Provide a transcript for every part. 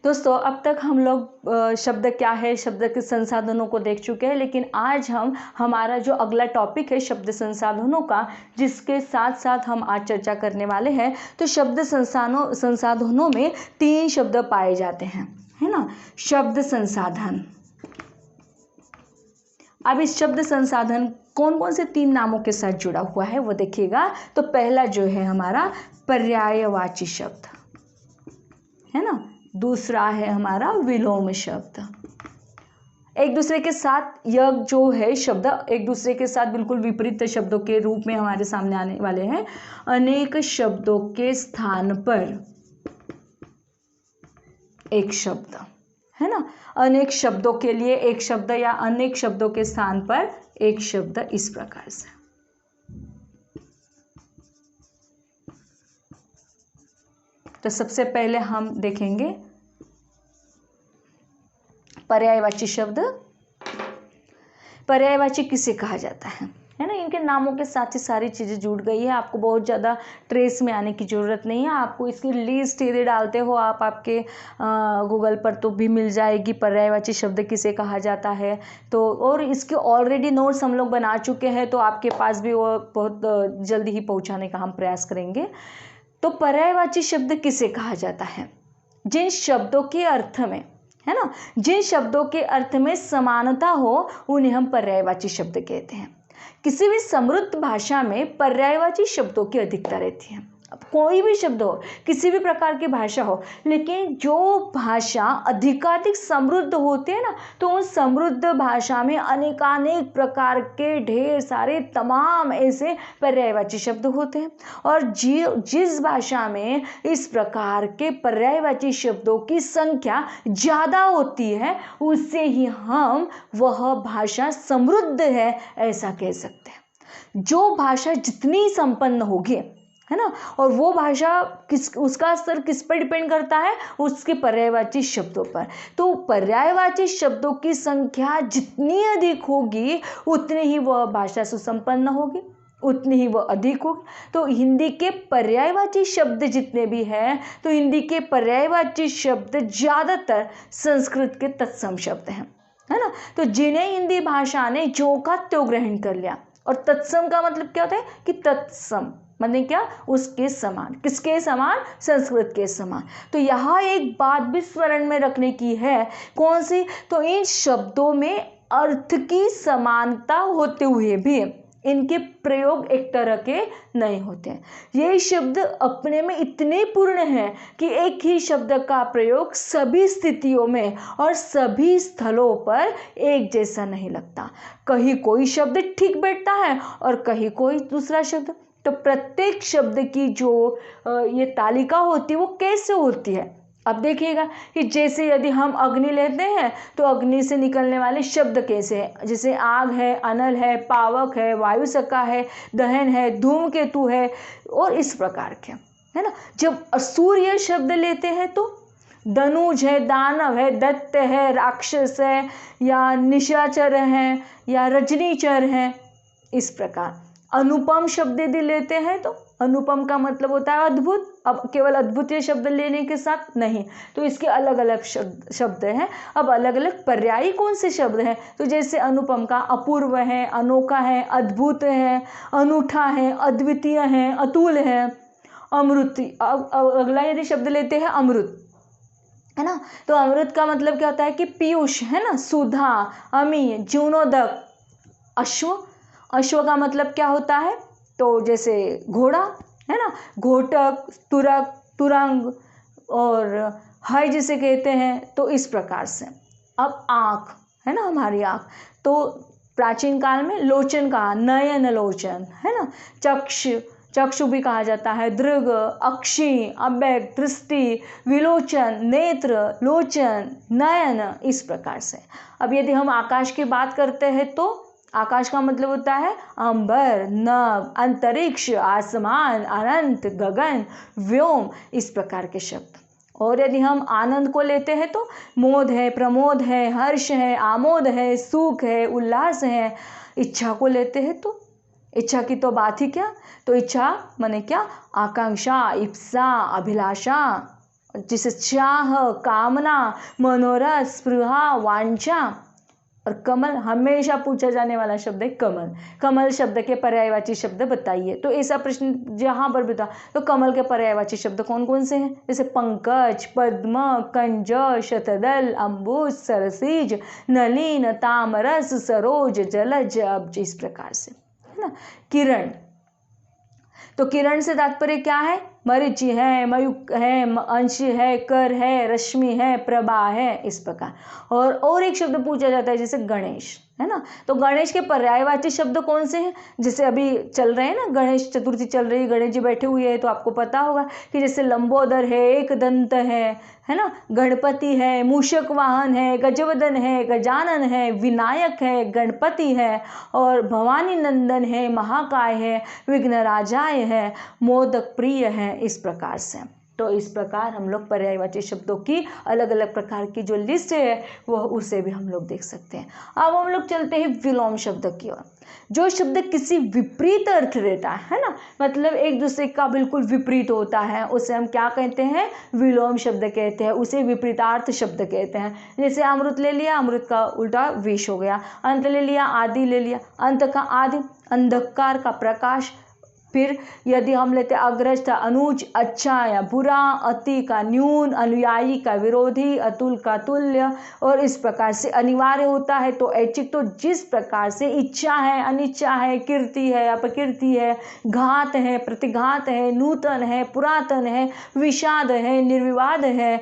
दोस्तों, अब तक हम लोग शब्द क्या है, शब्द के संसाधनों को देख चुके हैं, लेकिन आज हमारा जो अगला टॉपिक है शब्द संसाधनों का, जिसके साथ साथ हम आज चर्चा करने वाले हैं। तो शब्द संसाधनों में 3 शब्द पाए जाते हैं, है ना। शब्द संसाधन। अब इस शब्द संसाधन कौन कौन से 3 नामों के साथ जुड़ा हुआ है वो देखिएगा। तो पहला जो है हमारा पर्यायवाची शब्द, है ना। दूसरा है हमारा विलोम शब्द। एक दूसरे के साथ यह जो है शब्द एक दूसरे के साथ बिल्कुल विपरीत शब्दों के रूप में हमारे सामने आने वाले हैं। अनेक शब्दों के स्थान पर एक शब्द, है ना। अनेक शब्दों के लिए एक शब्द या अनेक शब्दों के स्थान पर एक शब्द, इस प्रकार से। तो सबसे पहले हम देखेंगे पर्यायवाची शब्द। पर्यायवाची किसे कहा जाता है ना। इनके नामों के साथ ही सारी चीज़ें जुड़ गई है। आपको बहुत ज़्यादा ट्रेस में आने की ज़रूरत नहीं है। आपको इसकी लिस्ट यदि डालते हो आप आपके गूगल पर तो भी मिल जाएगी, पर्यायवाची शब्द किसे कहा जाता है। तो और इसके ऑलरेडी नोट्स हम लोग बना चुके हैं, तो आपके पास भी वो बहुत जल्दी ही पहुँचाने का हम प्रयास करेंगे। तो पर्यायवाची शब्द किसे कहा जाता है? जिन शब्दों के अर्थ में, है ना, जिन शब्दों के अर्थ में समानता हो उन्हें हम पर्यायवाची शब्द कहते हैं। किसी भी समृद्ध भाषा में पर्यायवाची शब्दों की अधिकता रहती है। अब कोई भी शब्द हो, किसी भी प्रकार की भाषा हो, लेकिन जो भाषा अधिकाधिक समृद्ध होती है ना, तो उन समृद्ध भाषा में अनेकानेक प्रकार के ढेर सारे तमाम ऐसे पर्यायवाची शब्द होते हैं। और जिस भाषा में इस प्रकार के पर्यायवाची शब्दों की संख्या ज़्यादा होती है, उससे ही हम वह भाषा समृद्ध है ऐसा कह सकते हैं। जो भाषा जितनी संपन्न होगी, है ना, और वो भाषा उसका स्तर किस पर डिपेंड करता है? उसके पर्यायवाची शब्दों पर। तो पर्यायवाची शब्दों की संख्या जितनी अधिक होगी उतनी ही वह भाषा सुसंपन्न होगी, उतनी ही वह अधिक होगी। तो हिंदी के पर्यायवाची शब्द जितने भी हैं, तो हिंदी के पर्यायवाची शब्द ज़्यादातर संस्कृत के तत्सम शब्द हैं, है ना। तो जिन्हें हिंदी भाषा ने ज्यों का त्यों ग्रहण कर लिया। और तत्सम का मतलब क्या होता है कि तत्सम मतलब क्या? उसके समान। किसके समान? संस्कृत के समान। तो यहाँ एक बात भी स्मरण में रखने की है। कौन सी? तो इन शब्दों में अर्थ की समानता होते हुए भी इनके प्रयोग एक तरह के नहीं होते हैं। ये शब्द अपने में इतने पूर्ण हैं कि एक ही शब्द का प्रयोग सभी स्थितियों में और सभी स्थलों पर एक जैसा नहीं लगता। कहीं कोई शब्द ठीक बैठता है और कहीं कोई दूसरा शब्द। तो प्रत्येक शब्द की जो ये तालिका होती है वो कैसे होती है? अब देखिएगा कि जैसे यदि हम अग्नि लेते हैं तो अग्नि से निकलने वाले शब्द कैसे हैं। जैसे आग है, अनल है, पावक है, वायुसका है, दहन है, धूमकेतु है और इस प्रकार के, है ना। जब सूर्य शब्द लेते हैं तो धनुज है, दानव है, दैत्य है, राक्षस है, या निशाचर है, या रजनीचर है, इस प्रकार। अनुपम शब्द यदि लेते हैं तो अनुपम का मतलब होता है अद्भुत। अब केवल अद्भुत ये शब्द लेने के साथ नहीं, तो इसके अलग अलग शब्द हैं। अब अलग अलग पर्यायी कौन से शब्द हैं? तो जैसे अनुपम का अपूर्व है, अनोखा है, अद्भुत है, अनूठा है, अद्वितीय है, अतुल है, अमृत। अगला यदि शब्द लेते हैं अमृत, है ना, तो अमृत का मतलब क्या होता है कि पीयूष, है ना, सुधा, अमी, जीर्णोदक। अश्व, अश्व का मतलब क्या होता है? तो जैसे घोड़ा, है ना, घोटक, तुरक, तुरंग और हय जिसे कहते हैं, तो इस प्रकार से। अब आँख, है ना, हमारी आँख, तो प्राचीन काल में लोचन का नयन लोचन, है ना। चक्षु भी कहा जाता है, दृग, अक्षी, अव्यक्त, दृष्टि, विलोचन, नेत्र, लोचन, नयन, इस प्रकार से। अब यदि हम आकाश की बात करते हैं तो आकाश का मतलब होता है अंबर, नभ, अंतरिक्ष, आसमान, अनंत, गगन, व्योम, इस प्रकार के शब्द। और यदि हम आनंद को लेते हैं तो मोद है, प्रमोद है, हर्ष है, आमोद है, सुख है, उल्लास है। इच्छा को लेते हैं तो इच्छा की तो बात ही क्या। तो इच्छा माने क्या? आकांक्षा, इप्सा, अभिलाषा, जिसे चाह, कामना, मनोरथ, स्पृहा, वांछा। और कमल हमेशा पूछा जाने वाला शब्द है कमल। कमल शब्द के पर्यायवाची शब्द बताइए। तो ऐसा प्रश्न जहां पर भी था तो कमल के पर्यायवाची शब्द कौन कौन से हैं? जैसे पंकज, पद्म, कंज, शतदल, अम्बुज, सरसीज, नलिन, तामरस, सरोज, जलज, अब्ज, इस प्रकार से, है ना। किरण, तो किरण से तात्पर्य क्या है? मरीचि है, मयूक है, अंश है, कर है, रश्मि है, प्रभा है, इस प्रकार। और एक शब्द पूछा जाता है जैसे गणेश, है ना। तो गणेश के पर्यायवाची शब्द कौन से हैं? जैसे अभी चल रहे हैं ना, गणेश चतुर्थी चल रही है, गणेश जी बैठे हुए हैं, तो आपको पता होगा कि जैसे लंबोदर है, एक दंत है ना, गणपति है, मूषक वाहन है, गजवदन है, गजानन है, विनायक है, गणपति है, और भवानी नंदन है, महाकाय है, विघ्नराजाय है, मोदक प्रिय है, इस प्रकार से। तो इस प्रकार हम लोग पर्यायवाची शब्दों की अलग अलग प्रकार की जो लिस्ट है वह उसे भी हम लोग देख सकते हैं। अब हम लोग चलते हैं विलोम शब्द की ओर। जो शब्द किसी विपरीत अर्थ देता है ना, मतलब एक दूसरे का बिल्कुल विपरीत होता है, उसे हम क्या कहते हैं? विलोम शब्द कहते हैं, उसे विपरीतार्थ शब्द कहते हैं। जैसे अमृत ले लिया, अमृत का उल्टा विष हो गया। अंत ले लिया, आदि ले लिया, अंत का आदि, अंधकार का प्रकाश। फिर यदि हम लेते अग्रज था अनुज, अच्छा या बुरा, अति का न्यून, अनुयायी का विरोधी, अतुल का तुल्य, और इस प्रकार से अनिवार्य होता है तो ऐच्छिक। तो जिस प्रकार से इच्छा है, अनिच्छा है, कीर्ति है, अपकीर्ति है, घात है, प्रतिघात है, नूतन है, पुरातन है, विषाद है, निर्विवाद है,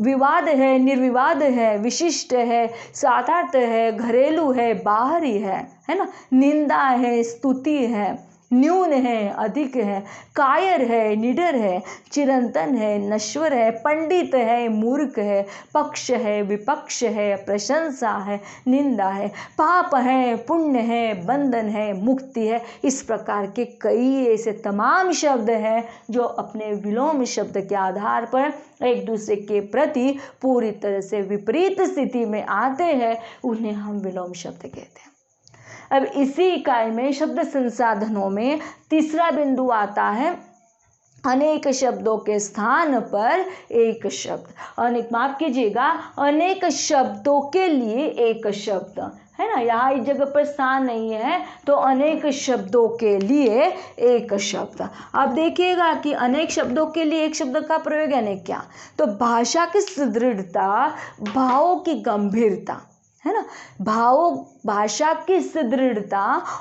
विवाद है, निर्विवाद है, विशिष्ट है, साधार्थ है, घरेलू है, बाहरी है ना, निंदा है, स्तुति है, न्यून है, अधिक है, कायर है, निडर है, चिरंतन है, नश्वर है, पंडित है, मूर्ख है, पक्ष है, विपक्ष है, प्रशंसा है, निंदा है, पाप है, पुण्य है, बंधन है, मुक्ति है। इस प्रकार के कई ऐसे तमाम शब्द हैं जो अपने विलोम शब्द के आधार पर एक दूसरे के प्रति पूरी तरह से विपरीत स्थिति में आते हैं, उन्हें हम विलोम शब्द कहते हैं। अब इसी इकाई में शब्द संसाधनों में तीसरा बिंदु आता है अनेक शब्दों के स्थान पर एक शब्द। अनेक, माफ कीजिएगा, अनेक शब्दों के लिए एक शब्द, है ना। यहाँ इस जगह पर स्थान नहीं है तो अनेक शब्दों के लिए एक शब्द। अब देखिएगा कि अनेक शब्दों के लिए एक शब्द का प्रयोग यानी क्या? तो भाषा की सुदृढ़ता, भावों की गंभीरता, है ना, भाषा की सुदृढ़ता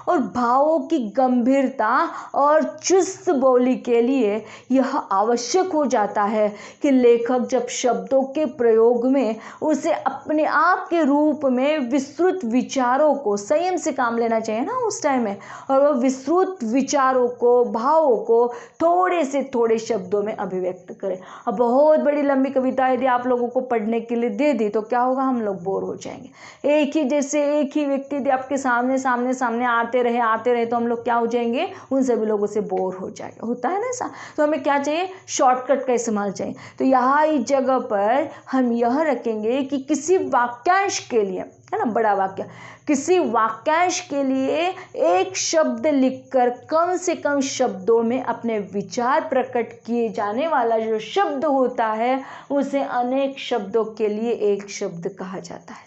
और भावों की गंभीरता और चुस्त बोली के लिए यह आवश्यक हो जाता है कि लेखक जब शब्दों के प्रयोग में उसे अपने आप के रूप में विस्तृत विचारों को, संयम से काम लेना चाहिए ना उस टाइम में, और वह विस्तृत विचारों को, भावों को थोड़े से थोड़े शब्दों में अभिव्यक्त करे। अब बहुत बड़ी लंबी कविता यदि आप लोगों को पढ़ने के लिए दे दी तो क्या होगा? हम लोग बोर हो जाएंगे। एक ही व्यक्ति यदि आपके सामने आते रहे तो हम लोग क्या हो जाएंगे? उन सभी लोगों से बोर हो जाएंगे। होता है ना ऐसा। तो हमें क्या चाहिए? शॉर्टकट का इस्तेमाल चाहिए। तो यहाँ इस जगह पर हम यह रखेंगे कि किसी वाक्यांश के लिए, है ना, बड़ा वाक्य, किसी वाक्यांश के लिए एक शब्द लिखकर कम से कम शब्दों में अपने विचार प्रकट किए जाने वाला जो शब्द होता है उसे अनेक शब्दों के लिए एक शब्द कहा जाता है।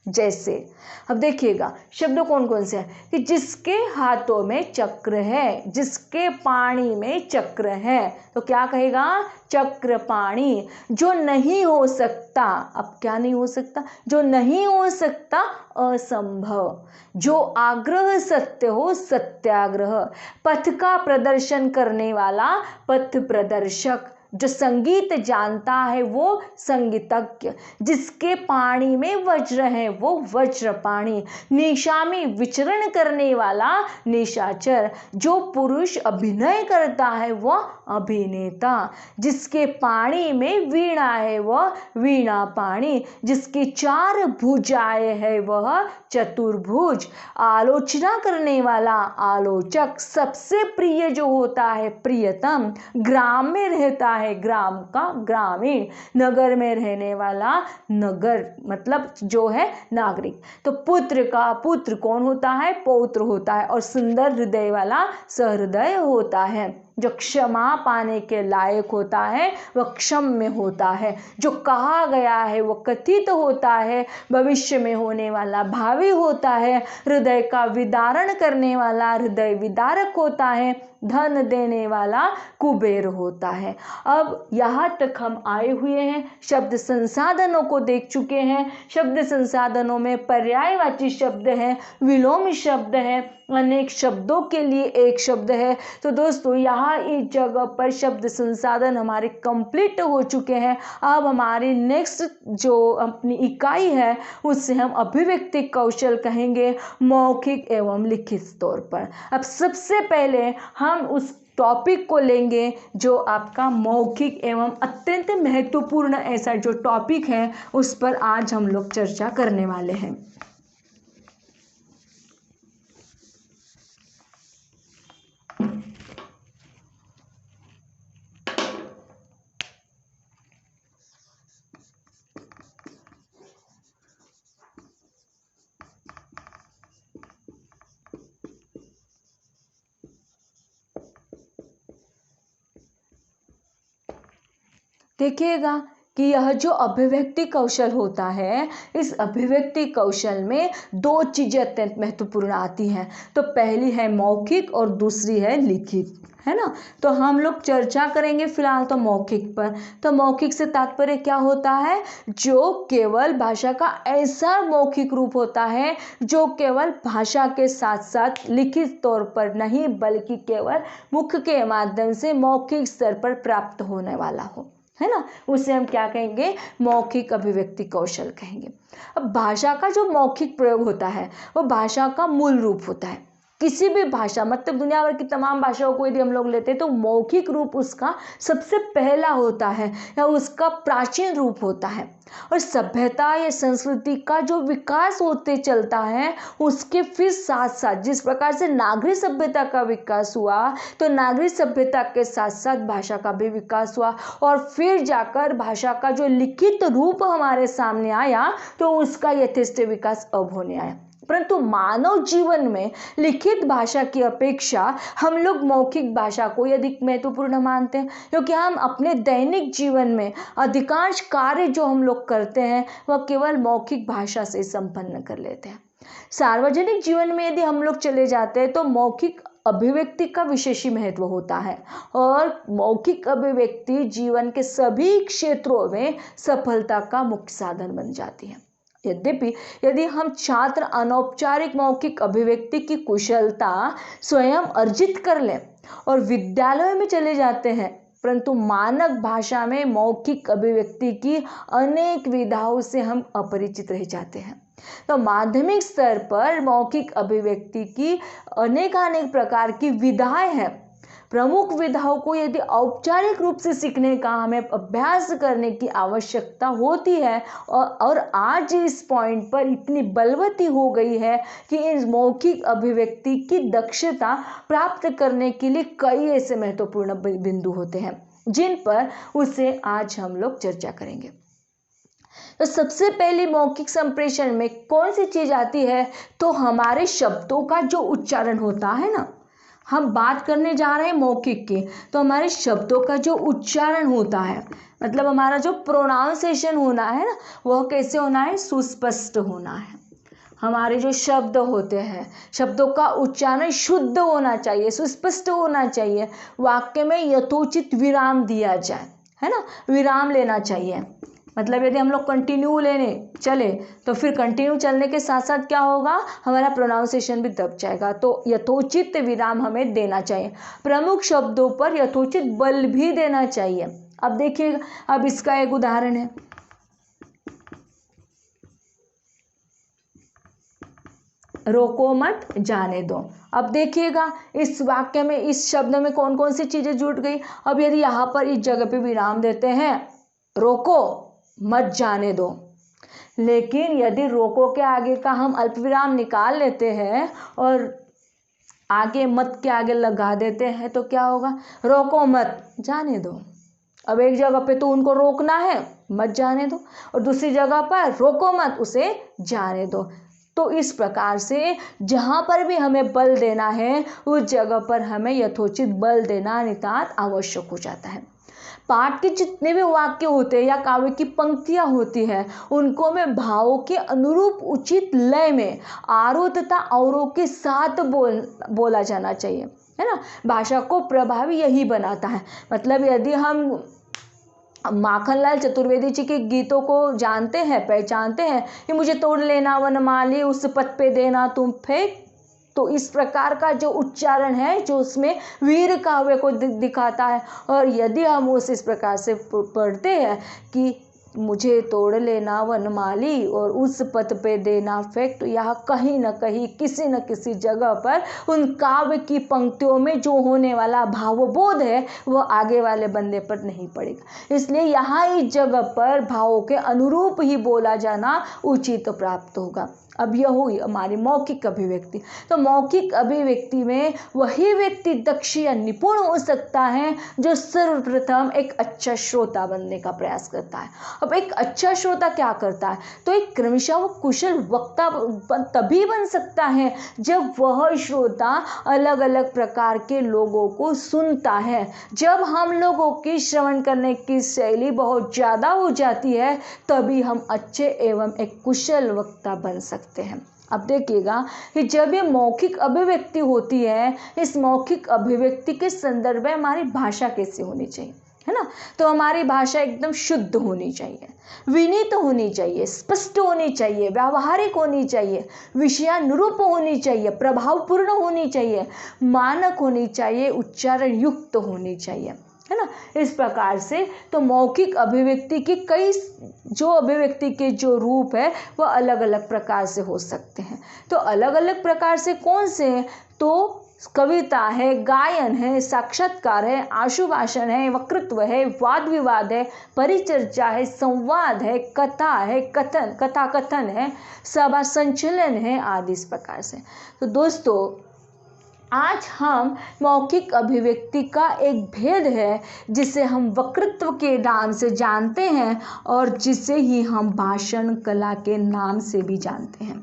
जैसे अब देखिएगा शब्द कौन कौन से हैं कि जिसके हाथों में चक्र है, जिसके पाणी में चक्र है, तो क्या कहेगा? चक्रपाणी। जो नहीं हो सकता, अब क्या नहीं हो सकता? जो नहीं हो सकता असंभव। जो आग्रह सत्य हो सत्याग्रह। पथ का प्रदर्शन करने वाला पथ प्रदर्शक। जो संगीत जानता है वो संगीतज्ञ। जिसके पाणी में वज्र है वो वज्रपाणी। निशा में विचरण करने वाला निशाचर। जो पुरुष अभिनय करता है वह अभिनेता। जिसके पाणी में वीणा है वह वीणा पाणी। जिसकी 4 भुजाएं है वह चतुर्भुज। आलोचना करने वाला आलोचक। सबसे प्रिय जो होता है प्रियतम। ग्राम में रहता है ग्राम का ग्रामीण। नगर में रहने वाला नगर मतलब जो है नागरिक। तो पुत्र का पुत्र कौन होता है? पौत्र होता है। और सुंदर हृदय वाला सहृदय होता है। जो क्षमा पाने के लायक होता है वह क्षम्य होता है। जो कहा गया है वो कथित होता है, भविष्य में होने वाला भावी होता है, हृदय का विदारण करने वाला हृदय विदारक होता है, धन देने वाला कुबेर होता है। अब यहाँ तक हम आए हुए हैं, शब्द संसाधनों को देख चुके हैं। शब्द संसाधनों में पर्यायवाची शब्द है, विलोम शब्द है, अनेक शब्दों के लिए एक शब्द है। तो दोस्तों यहाँ इस जगह पर शब्द संसाधन हमारे कंप्लीट हो चुके हैं। अब हमारी नेक्स्ट जो अपनी इकाई है उससे हम अभिव्यक्ति कौशल कहेंगे, मौखिक एवं लिखित तौर पर। अब सबसे पहले हम उस टॉपिक को लेंगे जो आपका मौखिक एवं अत्यंत महत्वपूर्ण ऐसा जो टॉपिक है उस पर आज हम लोग चर्चा करने वाले हैं। देखिएगा कि यह जो अभिव्यक्ति कौशल होता है, इस अभिव्यक्ति कौशल में दो चीज़ें अत्यंत महत्वपूर्ण आती हैं। तो पहली है मौखिक और दूसरी है लिखित, है ना। तो हम लोग चर्चा करेंगे फिलहाल तो मौखिक पर। तो मौखिक से तात्पर्य क्या होता है? जो केवल भाषा का ऐसा मौखिक रूप होता है जो केवल भाषा के साथ साथ लिखित तौर पर नहीं बल्कि केवल मुख के माध्यम से मौखिक स्तर पर प्राप्त होने वाला हो, है ना। उसे हम क्या कहेंगे? मौखिक अभिव्यक्ति कौशल कहेंगे। अब भाषा का जो मौखिक प्रयोग होता है वो भाषा का मूल रूप होता है। किसी भी भाषा मतलब दुनिया भर की तमाम भाषाओं को यदि हम लोग लेते हैं तो मौखिक रूप उसका सबसे पहला होता है या उसका प्राचीन रूप होता है। और सभ्यता या संस्कृति का जो विकास होते चलता है उसके फिर साथ साथ जिस प्रकार से नागरिक सभ्यता का विकास हुआ तो नागरिक सभ्यता के साथ साथ भाषा का भी विकास हुआ और फिर जाकर भाषा का जो लिखित रूप हमारे सामने आया तो उसका यथेष्ट विकास अब होने आया। परंतु मानव जीवन में लिखित भाषा की अपेक्षा हम लोग मौखिक भाषा को अधिक महत्वपूर्ण मानते हैं, क्योंकि हम अपने दैनिक जीवन में अधिकांश कार्य जो हम लोग करते हैं वह केवल मौखिक भाषा से संपन्न कर लेते हैं। सार्वजनिक जीवन में यदि हम लोग चले जाते हैं तो मौखिक अभिव्यक्ति का विशेष महत्व होता है और मौखिक अभिव्यक्ति जीवन के सभी क्षेत्रों में सफलता का मुख्य साधन बन जाती है। यद्यपि यदि हम छात्र अनौपचारिक मौखिक अभिव्यक्ति की कुशलता स्वयं अर्जित कर लें और विद्यालयों में चले जाते हैं, परंतु मानक भाषा में मौखिक अभिव्यक्ति की अनेक विधाओं से हम अपरिचित रह जाते हैं। तो माध्यमिक स्तर पर मौखिक अभिव्यक्ति की अनेकानेक प्रकार की विधाएं हैं। प्रमुख विधाओं को यदि औपचारिक रूप से सीखने का हमें अभ्यास करने की आवश्यकता होती है और आज इस पॉइंट पर इतनी बलवती हो गई है कि इस मौखिक अभिव्यक्ति की दक्षता प्राप्त करने के लिए कई ऐसे महत्वपूर्ण बिंदु होते हैं जिन पर उसे आज हम लोग चर्चा करेंगे। तो सबसे पहले मौखिक संप्रेषण में कौन सी चीज़ आती है? तो हमारे शब्दों का जो उच्चारण होता है ना, हम बात करने जा रहे हैं मौखिक की, तो हमारे शब्दों का जो उच्चारण होता है मतलब हमारा जो प्रोनाउंसिएशन होना है ना वह कैसे होना है? सुस्पष्ट होना है। हमारे जो शब्द होते हैं शब्दों का उच्चारण शुद्ध होना चाहिए, सुस्पष्ट होना चाहिए। वाक्य में यथोचित विराम दिया जाए, है ना, विराम लेना चाहिए। मतलब यदि हम लोग कंटिन्यू लेने चले तो फिर कंटिन्यू चलने के साथ साथ क्या होगा? हमारा प्रोनाउंसिएशन भी दब जाएगा। तो यथोचित विराम हमें देना चाहिए। प्रमुख शब्दों पर यथोचित बल भी देना चाहिए। अब देखिए, अब इसका एक उदाहरण है, रोको मत जाने दो। अब देखिएगा इस वाक्य में इस शब्द में कौन कौन सी चीजें जुड़ गई। अब यदि यहाँ पर इस जगह पे विराम देते हैं, रोको मत जाने दो, लेकिन यदि रोको के आगे का हम अल्प विराम निकाल लेते हैं और आगे मत के आगे लगा देते हैं तो क्या होगा? रोको मत जाने दो। अब एक जगह पे तो उनको रोकना है, मत जाने दो, और दूसरी जगह पर रोको मत, उसे जाने दो। तो इस प्रकार से जहाँ पर भी हमें बल देना है उस जगह पर हमें यथोचित बल देना नितांत आवश्यक हो जाता है। पाठ के जितने भी वाक्य होते हैं या काव्य की पंक्तियाँ होती हैं उनको हमें भावों के अनुरूप उचित लय में आरोह तथा अवरोह के साथ बोला जाना चाहिए, है ना। भाषा को प्रभावी यही बनाता है। मतलब यदि हम माखनलाल चतुर्वेदी जी के गीतों को जानते हैं, पहचानते हैं कि मुझे तोड़ लेना वनमाली उस पथ पे देना तुम फेंक, तो इस प्रकार का जो उच्चारण है जो उसमें वीर काव्य को दिखाता है। और यदि हम इस प्रकार से पढ़ते हैं कि मुझे तोड़ लेना वनमाली और उस पथ पे देना फेंक, तो यह कहीं न कहीं किसी न किसी जगह पर उन काव्य की पंक्तियों में जो होने वाला भावबोध है वह आगे वाले बंदे पर नहीं पड़ेगा। इसलिए यहाँ इस जगह पर भावों के अनुरूप ही बोला जाना उचित प्राप्त होगा। अब यह हुई हमारी मौखिक अभिव्यक्ति। तो मौखिक अभिव्यक्ति में वही व्यक्ति दक्ष या निपुण हो सकता है जो सर्वप्रथम एक अच्छा श्रोता बनने का प्रयास करता है। अब एक अच्छा श्रोता क्या करता है, तो एक क्रमशः वो कुशल वक्ता तभी बन सकता है जब वह श्रोता अलग अलग प्रकार के लोगों को सुनता है। जब हम लोगों की श्रवण करने की शैली बहुत ज़्यादा हो जाती है तभी हम अच्छे एवं एक कुशल वक्ता बन सकते हैं। अब देखिएगा कि जब ये मौखिक अभिव्यक्ति होती है, इस मौखिक अभिव्यक्ति के संदर्भ में हमारी भाषा कैसी होनी चाहिए, है ना। तो हमारी भाषा एकदम शुद्ध होनी चाहिए, विनीत होनी चाहिए, स्पष्ट होनी चाहिए, व्यावहारिक होनी चाहिए, विषयानुरूप होनी चाहिए, प्रभावपूर्ण होनी चाहिए, मानक होनी चाहिए, उच्चारण युक्त होनी चाहिए, है ना। इस प्रकार से तो मौखिक अभिव्यक्ति की कई जो अभिव्यक्ति के जो रूप है वह अलग अलग प्रकार से हो सकते हैं। तो अलग अलग प्रकार से कौन से हैं, तो कविता है, गायन है, साक्षात्कार है, आशुभाषण है, वक्तृत्व है, वाद विवाद है, परिचर्चा है, संवाद है, कथा है, कथा कथन है, सभा संचलन है आदि इस प्रकार से। तो दोस्तों आज हम मौखिक अभिव्यक्ति का एक भेद है जिसे हम वक्तृत्व के नाम से जानते हैं और जिसे ही हम भाषण कला के नाम से भी जानते हैं।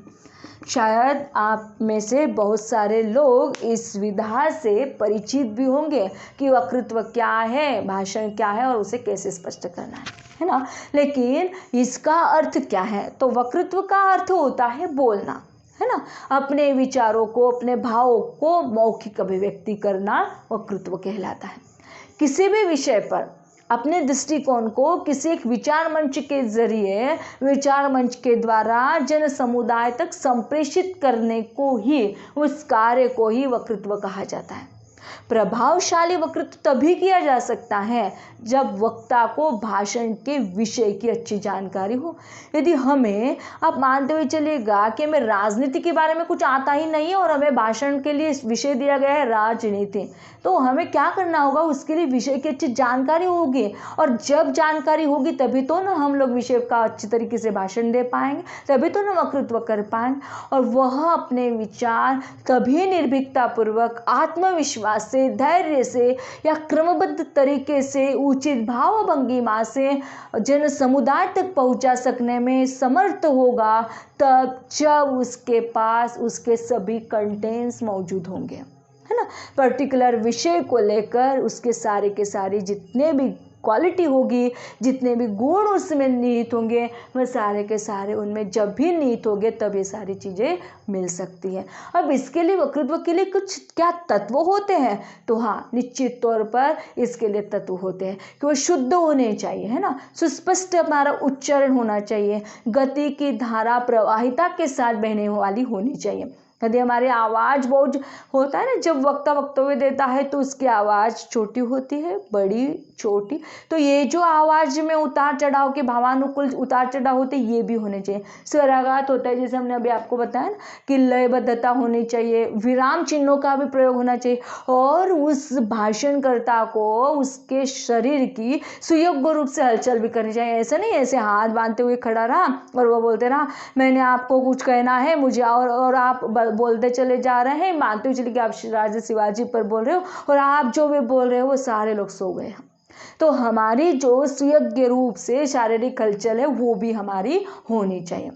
शायद आप में से बहुत सारे लोग इस विधा से परिचित भी होंगे कि वक्तृत्व क्या है, भाषण क्या है और उसे कैसे स्पष्ट करना है ना। लेकिन इसका अर्थ क्या है, तो वक्तृत्व का अर्थ होता है बोलना, है ना। अपने विचारों को, अपने भावों को मौखिक अभिव्यक्ति करना वक्तृत्व कहलाता है। किसी भी विषय पर अपने दृष्टिकोण को किसी एक विचार मंच के जरिए, विचार मंच के द्वारा जन समुदाय तक संप्रेषित करने को ही, उस कार्य को ही वक्तृत्व कहा जाता है। प्रभावशाली वक्तृत्व तभी किया जा सकता है जब वक्ता को भाषण के विषय की अच्छी जानकारी हो। यदि हमें, आप मानते हुए चलिएगा कि हमें राजनीति के बारे में कुछ आता ही नहीं है और हमें भाषण के लिए विषय दिया गया है राजनीति, तो हमें क्या करना होगा, उसके लिए विषय की अच्छी जानकारी होगी। और जब जानकारी होगी तभी तो ना हम लोग विषय का अच्छी तरीके से भाषण दे पाएंगे, तभी तो ना वक्तृत्व कर पाएंगे। और वह अपने विचार तभी निर्भीकतापूर्वक, आत्मविश्वास से, धैर्य से या क्रमबद्ध तरीके से, उचित भाव भंगिमा से जन समुदाय तक पहुंचा सकने में समर्थ होगा तब जब उसके पास उसके सभी कंटेंट्स मौजूद होंगे, है ना। पर्टिकुलर विषय को लेकर उसके सारे के सारे जितने भी क्वालिटी होगी, जितने भी गुण उसमें निहित होंगे, वह सारे के सारे उनमें जब भी निहित होंगे तब ये सारी चीज़ें मिल सकती हैं। अब इसके लिए वक्तृत्व के लिए कुछ क्या तत्व होते हैं, तो हाँ, निश्चित तौर पर इसके लिए तत्व होते हैं कि वो शुद्ध होने चाहिए, है ना। सुस्पष्ट हमारा उच्चारण होना चाहिए, गति की धारा प्रवाहिता के साथ बहने वाली होनी चाहिए। यदि हमारी आवाज़ बहुत होता है ना, जब वक्ता वक्तव्य देता है तो उसकी आवाज़ छोटी होती है, बड़ी, छोटी, तो ये जो आवाज़ में उतार चढ़ाव के भावानुकूल उतार चढ़ाव होते हैं ये भी होने चाहिए। स्वराघात होता है, जैसे हमने अभी आपको बताया ना कि लयबद्धता होनी चाहिए, विराम चिन्हों का भी प्रयोग होना चाहिए और उस भाषणकर्ता को उसके शरीर की सुयोग्य रूप से हलचल भी करनी चाहिए। ऐसा नहीं ऐसे हाथ बांधते हुए खड़ा रहा और वो बोलते रहा मैंने आपको कुछ कहना है मुझे, और आप बोलते चले जा रहे हैं, मानते हुए चलिए कि आप राजा शिवाजी पर बोल रहे हो और आप जो भी बोल रहे हो वो सारे लोग सो गए हैं। तो हमारी जो सुयोग्य रूप से शारीरिक हलचल है वो भी हमारी होनी चाहिए।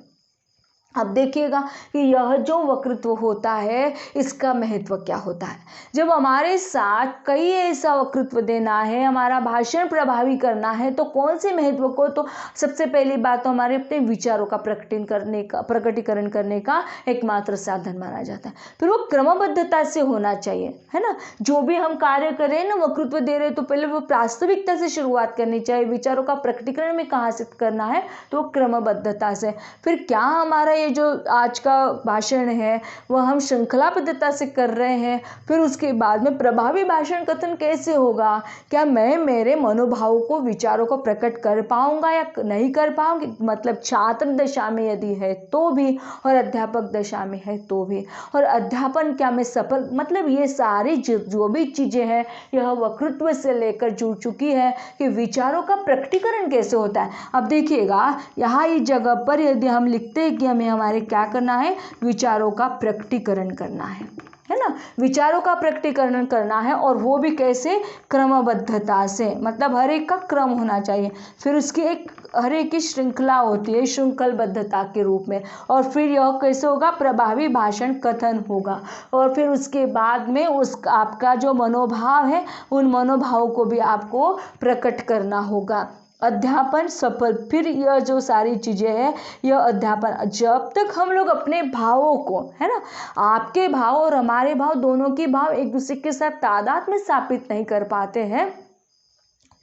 अब देखिएगा कि यह जो वक्तृत्व होता है इसका महत्व क्या होता है। जब हमारे साथ कई ऐसा वक्तृत्व देना है, हमारा भाषण प्रभावी करना है, तो कौन से महत्व को, तो सबसे पहली बात तो हमारे अपने विचारों का प्रकटीकरण करने का एकमात्र साधन माना जाता है। फिर वो क्रमबद्धता से होना चाहिए, है ना। जो भी हम कार्य करें ना, वक्तृत्व दे रहे तो पहले वो प्रास्ताविकता से शुरुआत करनी चाहिए। विचारों का प्रकटीकरण में कहाँ से करना है, तो क्रमबद्धता से। फिर क्या हमारा ये जो आज का भाषण है वह हम श्रृंखलाबद्धता से कर रहे हैं। फिर उसके बाद में प्रभावी भाषण कथन कैसे होगा, क्या मैं मेरे मनोभावों को, विचारों को प्रकट कर पाऊंगा या नहीं कर पाऊंगी, मतलब छात्र दशा में यदि है तो भी और अध्यापक दशा में है तो भी, और अध्यापन क्या मैं सफल, मतलब ये सारी जो भी चीज़ें हैं यह वक्तृत्व से लेकर जुड़ चुकी है कि विचारों का प्रकटीकरण कैसे होता है। अब देखिएगा यहाँ इस जगह पर यदि हम लिखते हैं कि हमें हमारे क्या करना है, विचारों का प्रकटीकरण करना है ना, विचारों का प्रकटीकरण करना है, और वो भी कैसे, क्रमबद्धता से, मतलब हर एक का क्रम होना चाहिए। फिर उसकी एक हर एक की श्रृंखला होती है श्रृंखलबद्धता के रूप में, और फिर यह कैसे होगा, प्रभावी भाषण कथन होगा। और फिर उसके बाद में उस आपका जो मनोभाव है उन मनोभावों को भी आपको प्रकट करना होगा। अध्यापन सफल, फिर यह जो सारी चीज़ें हैं यह अध्यापन, जब तक हम लोग अपने भावों को, है ना, आपके भाव और हमारे भाव दोनों के भाव एक दूसरे के साथ तादाद में स्थापित नहीं कर पाते हैं,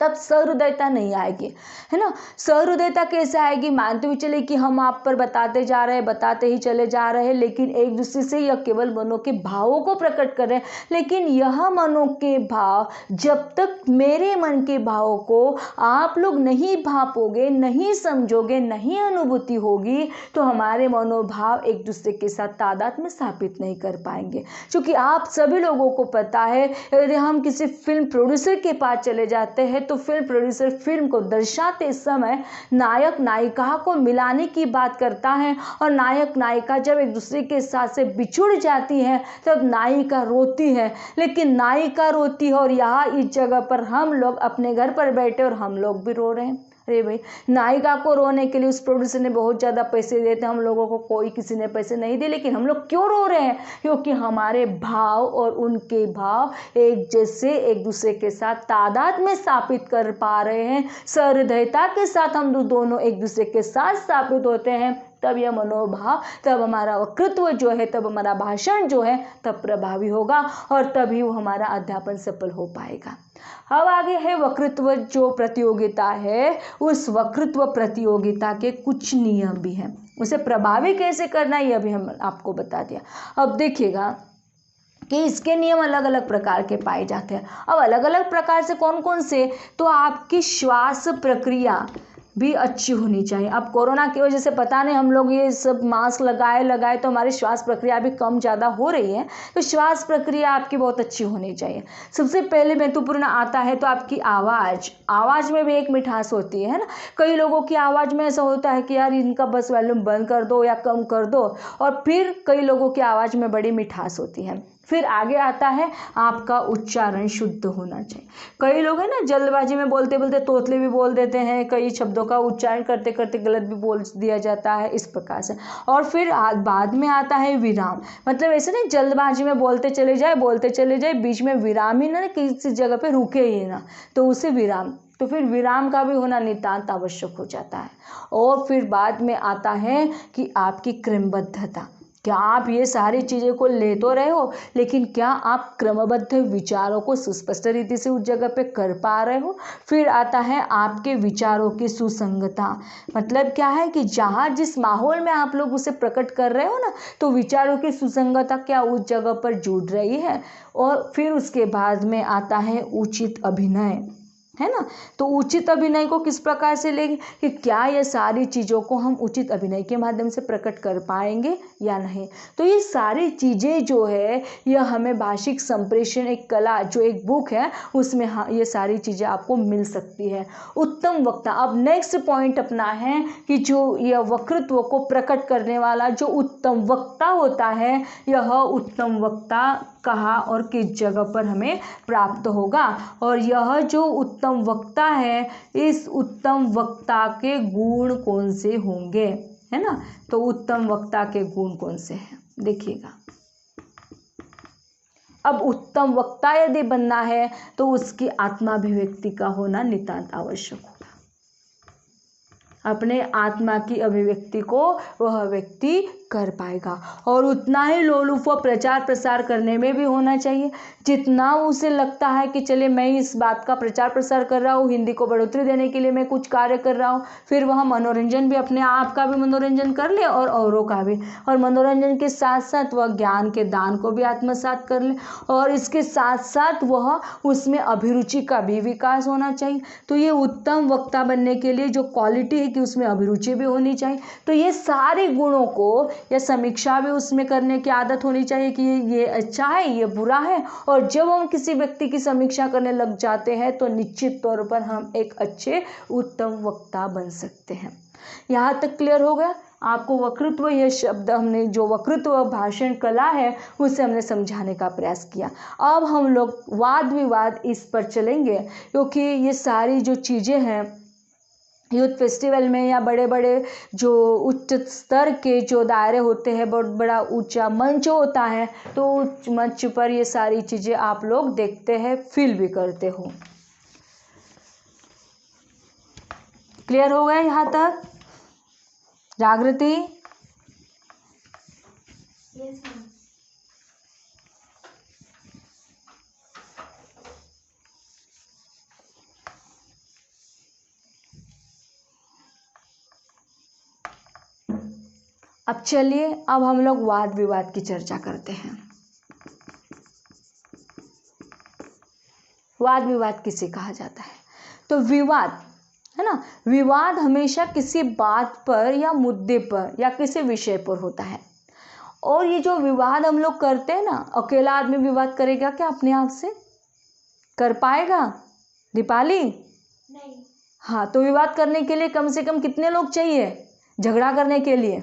तब सहृदयता नहीं आएगी, है ना। सहृदयता कैसे आएगी, मानते हुए चले कि हम आप पर बताते जा रहे हैं, बताते ही चले जा रहे हैं, लेकिन एक दूसरे से यह केवल मनों के भावों को प्रकट कर रहे हैं, लेकिन यह मनों के भाव जब तक मेरे मन के भावों को आप लोग नहीं भापोगे, नहीं समझोगे, नहीं अनुभूति होगी, तो हमारे मनोभाव एक दूसरे के साथ तादाद में स्थापित नहीं कर पाएंगे। क्योंकि आप सभी लोगों को पता है, यदि हम किसी फिल्म प्रोड्यूसर के पास चले जाते हैं तो फिल्म प्रोड्यूसर फिल्म को दर्शाते समय नायक नायिका को मिलाने की बात करता है, और नायक नायिका जब एक दूसरे के साथ से बिछुड़ जाती है तब नायिका रोती है, लेकिन नायिका रोती है, और यहाँ इस जगह पर हम लोग अपने घर पर बैठे और हम लोग भी रो रहे हैं। अरे भाई, नायिका को रोने के लिए उस प्रोड्यूसर ने बहुत ज़्यादा पैसे देते, हम लोगों को कोई किसी ने पैसे नहीं दिए, लेकिन हम लोग क्यों रो रहे हैं, क्योंकि हमारे भाव और उनके भाव एक जैसे एक दूसरे के साथ तादाद में स्थापित कर पा रहे हैं। सहृदयता के साथ हम दोनों एक दूसरे के साथ स्थापित होते हैं, तब यह मनोभाव, तब हमारा वक्तृत्व जो है, तब हमारा भाषण जो है तब प्रभावी होगा, और तभी वो हमारा अध्यापन सफल हो पाएगा। अब आगे है वक्तृत्व जो प्रतियोगिता है, उस वक्तृत्व प्रतियोगिता के कुछ नियम भी हैं, उसे प्रभावी कैसे करना है यह भी हम आपको बता दिया। अब देखिएगा कि इसके नियम अलग अलग प्रकार के पाए जाते हैं। अब अलग अलग प्रकार से कौन कौन से, तो आपकी श्वास प्रक्रिया भी अच्छी होनी चाहिए। अब कोरोना की वजह से पता नहीं हम लोग ये सब मास्क लगाए तो हमारी श्वास प्रक्रिया भी कम ज़्यादा हो रही है, तो श्वास प्रक्रिया आपकी बहुत अच्छी होनी चाहिए। सबसे पहले महत्वपूर्ण आता है तो आपकी आवाज़ में भी एक मिठास होती है ना। कई लोगों की आवाज़ में ऐसा होता है कि यार इनका बस वॉल्यूम बंद कर दो या कम कर दो, और फिर कई लोगों की आवाज़ में बड़ी मिठास होती है। फिर आगे आता है आपका उच्चारण शुद्ध होना चाहिए। कई लोग हैं ना जल्दबाजी में बोलते बोलते तोतले भी बोल देते हैं, कई शब्दों का उच्चारण करते करते गलत भी बोल दिया जाता है, इस प्रकार से। और फिर बाद में आता है विराम, मतलब ऐसे नहीं जल्दबाजी में बोलते चले जाए, बीच में विराम ही ना, किसी जगह पे रुके ही ना, तो उसे विराम, तो फिर विराम का भी होना नितांत आवश्यक हो जाता है। और फिर बाद में आता है कि आपकी क्रमबद्धता, क्या आप ये सारी चीज़ें को ले तो रहे हो, लेकिन क्या आप क्रमबद्ध विचारों को सुस्पष्ट रीति से उस जगह पे कर पा रहे हो। फिर आता है आपके विचारों की सुसंगता, मतलब क्या है कि जहाँ जिस माहौल में आप लोग उसे प्रकट कर रहे हो ना, तो विचारों की सुसंगता क्या उस जगह पर जुड़ रही है। और फिर उसके बाद में आता है उचित अभिनय, है ना। तो उचित अभिनय को किस प्रकार से लेंगे कि क्या ये सारी चीज़ों को हम उचित अभिनय के माध्यम से प्रकट कर पाएंगे या नहीं। तो ये सारी चीज़ें जो है यह हमें भाषिक संप्रेषण एक कला जो एक बुक है उसमें ये सारी चीज़ें आपको मिल सकती है। उत्तम वक्ता, अब नेक्स्ट पॉइंट अपना है कि जो यह वक्तृत्व को प्रकट करने वाला जो उत्तम वक्ता होता है, यह उत्तम वक्ता कहाँ और किस जगह पर हमें प्राप्त होगा। और यह जो उत्तम वक्ता है, इस उत्तम वक्ता के गुण कौन से होंगे, है ना। तो उत्तम वक्ता के गुण कौन से हैं, देखिएगा। अब उत्तम वक्ता यदि बनना है तो उसकी आत्माभिव्यक्ति का होना नितांत आवश्यक होगा। अपने आत्मा की अभिव्यक्ति को वह व्यक्ति कर पाएगा, और उतना ही लोलुप व प्रचार प्रसार करने में भी होना चाहिए। जितना उसे लगता है कि चले मैं इस बात का प्रचार प्रसार कर रहा हूँ, हिंदी को बढ़ोतरी देने के लिए मैं कुछ कार्य कर रहा हूँ, फिर वह मनोरंजन भी, अपने आप का भी मनोरंजन कर ले और औरों का भी, और मनोरंजन के साथ साथ वह ज्ञान के दान को भी आत्मसात कर ले, और इसके साथ साथ वह उसमें अभिरुचि का भी विकास होना चाहिए। तो ये उत्तम वक्ता बनने के लिए जो क्वालिटी है कि उसमें अभिरुचि भी होनी चाहिए। तो ये सारे गुणों को या समीक्षा भी उसमें करने की आदत होनी चाहिए कि ये अच्छा है, ये बुरा है। और जब हम किसी व्यक्ति की समीक्षा करने लग जाते हैं तो निश्चित तौर पर हम एक अच्छे उत्तम वक्ता बन सकते हैं। यहाँ तक क्लियर हो गया आपको? वक्तृत्व यह शब्द, हमने जो वक्तृत्व भाषण कला है उसे हमने समझाने का प्रयास किया। अब हम लोग वाद विवाद इस पर चलेंगे, क्योंकि ये सारी जो चीज़ें हैं यूथ फेस्टिवल में या बड़े बड़े जो उच्च स्तर के जो दायरे होते हैं, बहुत बड़ा ऊंचा मंच होता है, तो उस मंच पर ये सारी चीज़ें आप लोग देखते हैं, फील भी करते हो। क्लियर हो गया यहाँ तक? जागृति? Yes ma'am. अब चलिए, अब हम लोग वाद विवाद की चर्चा करते हैं। वाद विवाद किसे कहा जाता है? तो विवाद है ना, विवाद हमेशा किसी बात पर या मुद्दे पर या किसी विषय पर होता है। और ये जो विवाद हम लोग करते हैं ना, अकेला आदमी विवाद करेगा क्या अपने आप से? कर पाएगा दीपाली? नहीं। हाँ, तो विवाद करने के लिए कम से कम कितने लोग चाहिए झगड़ा करने के लिए?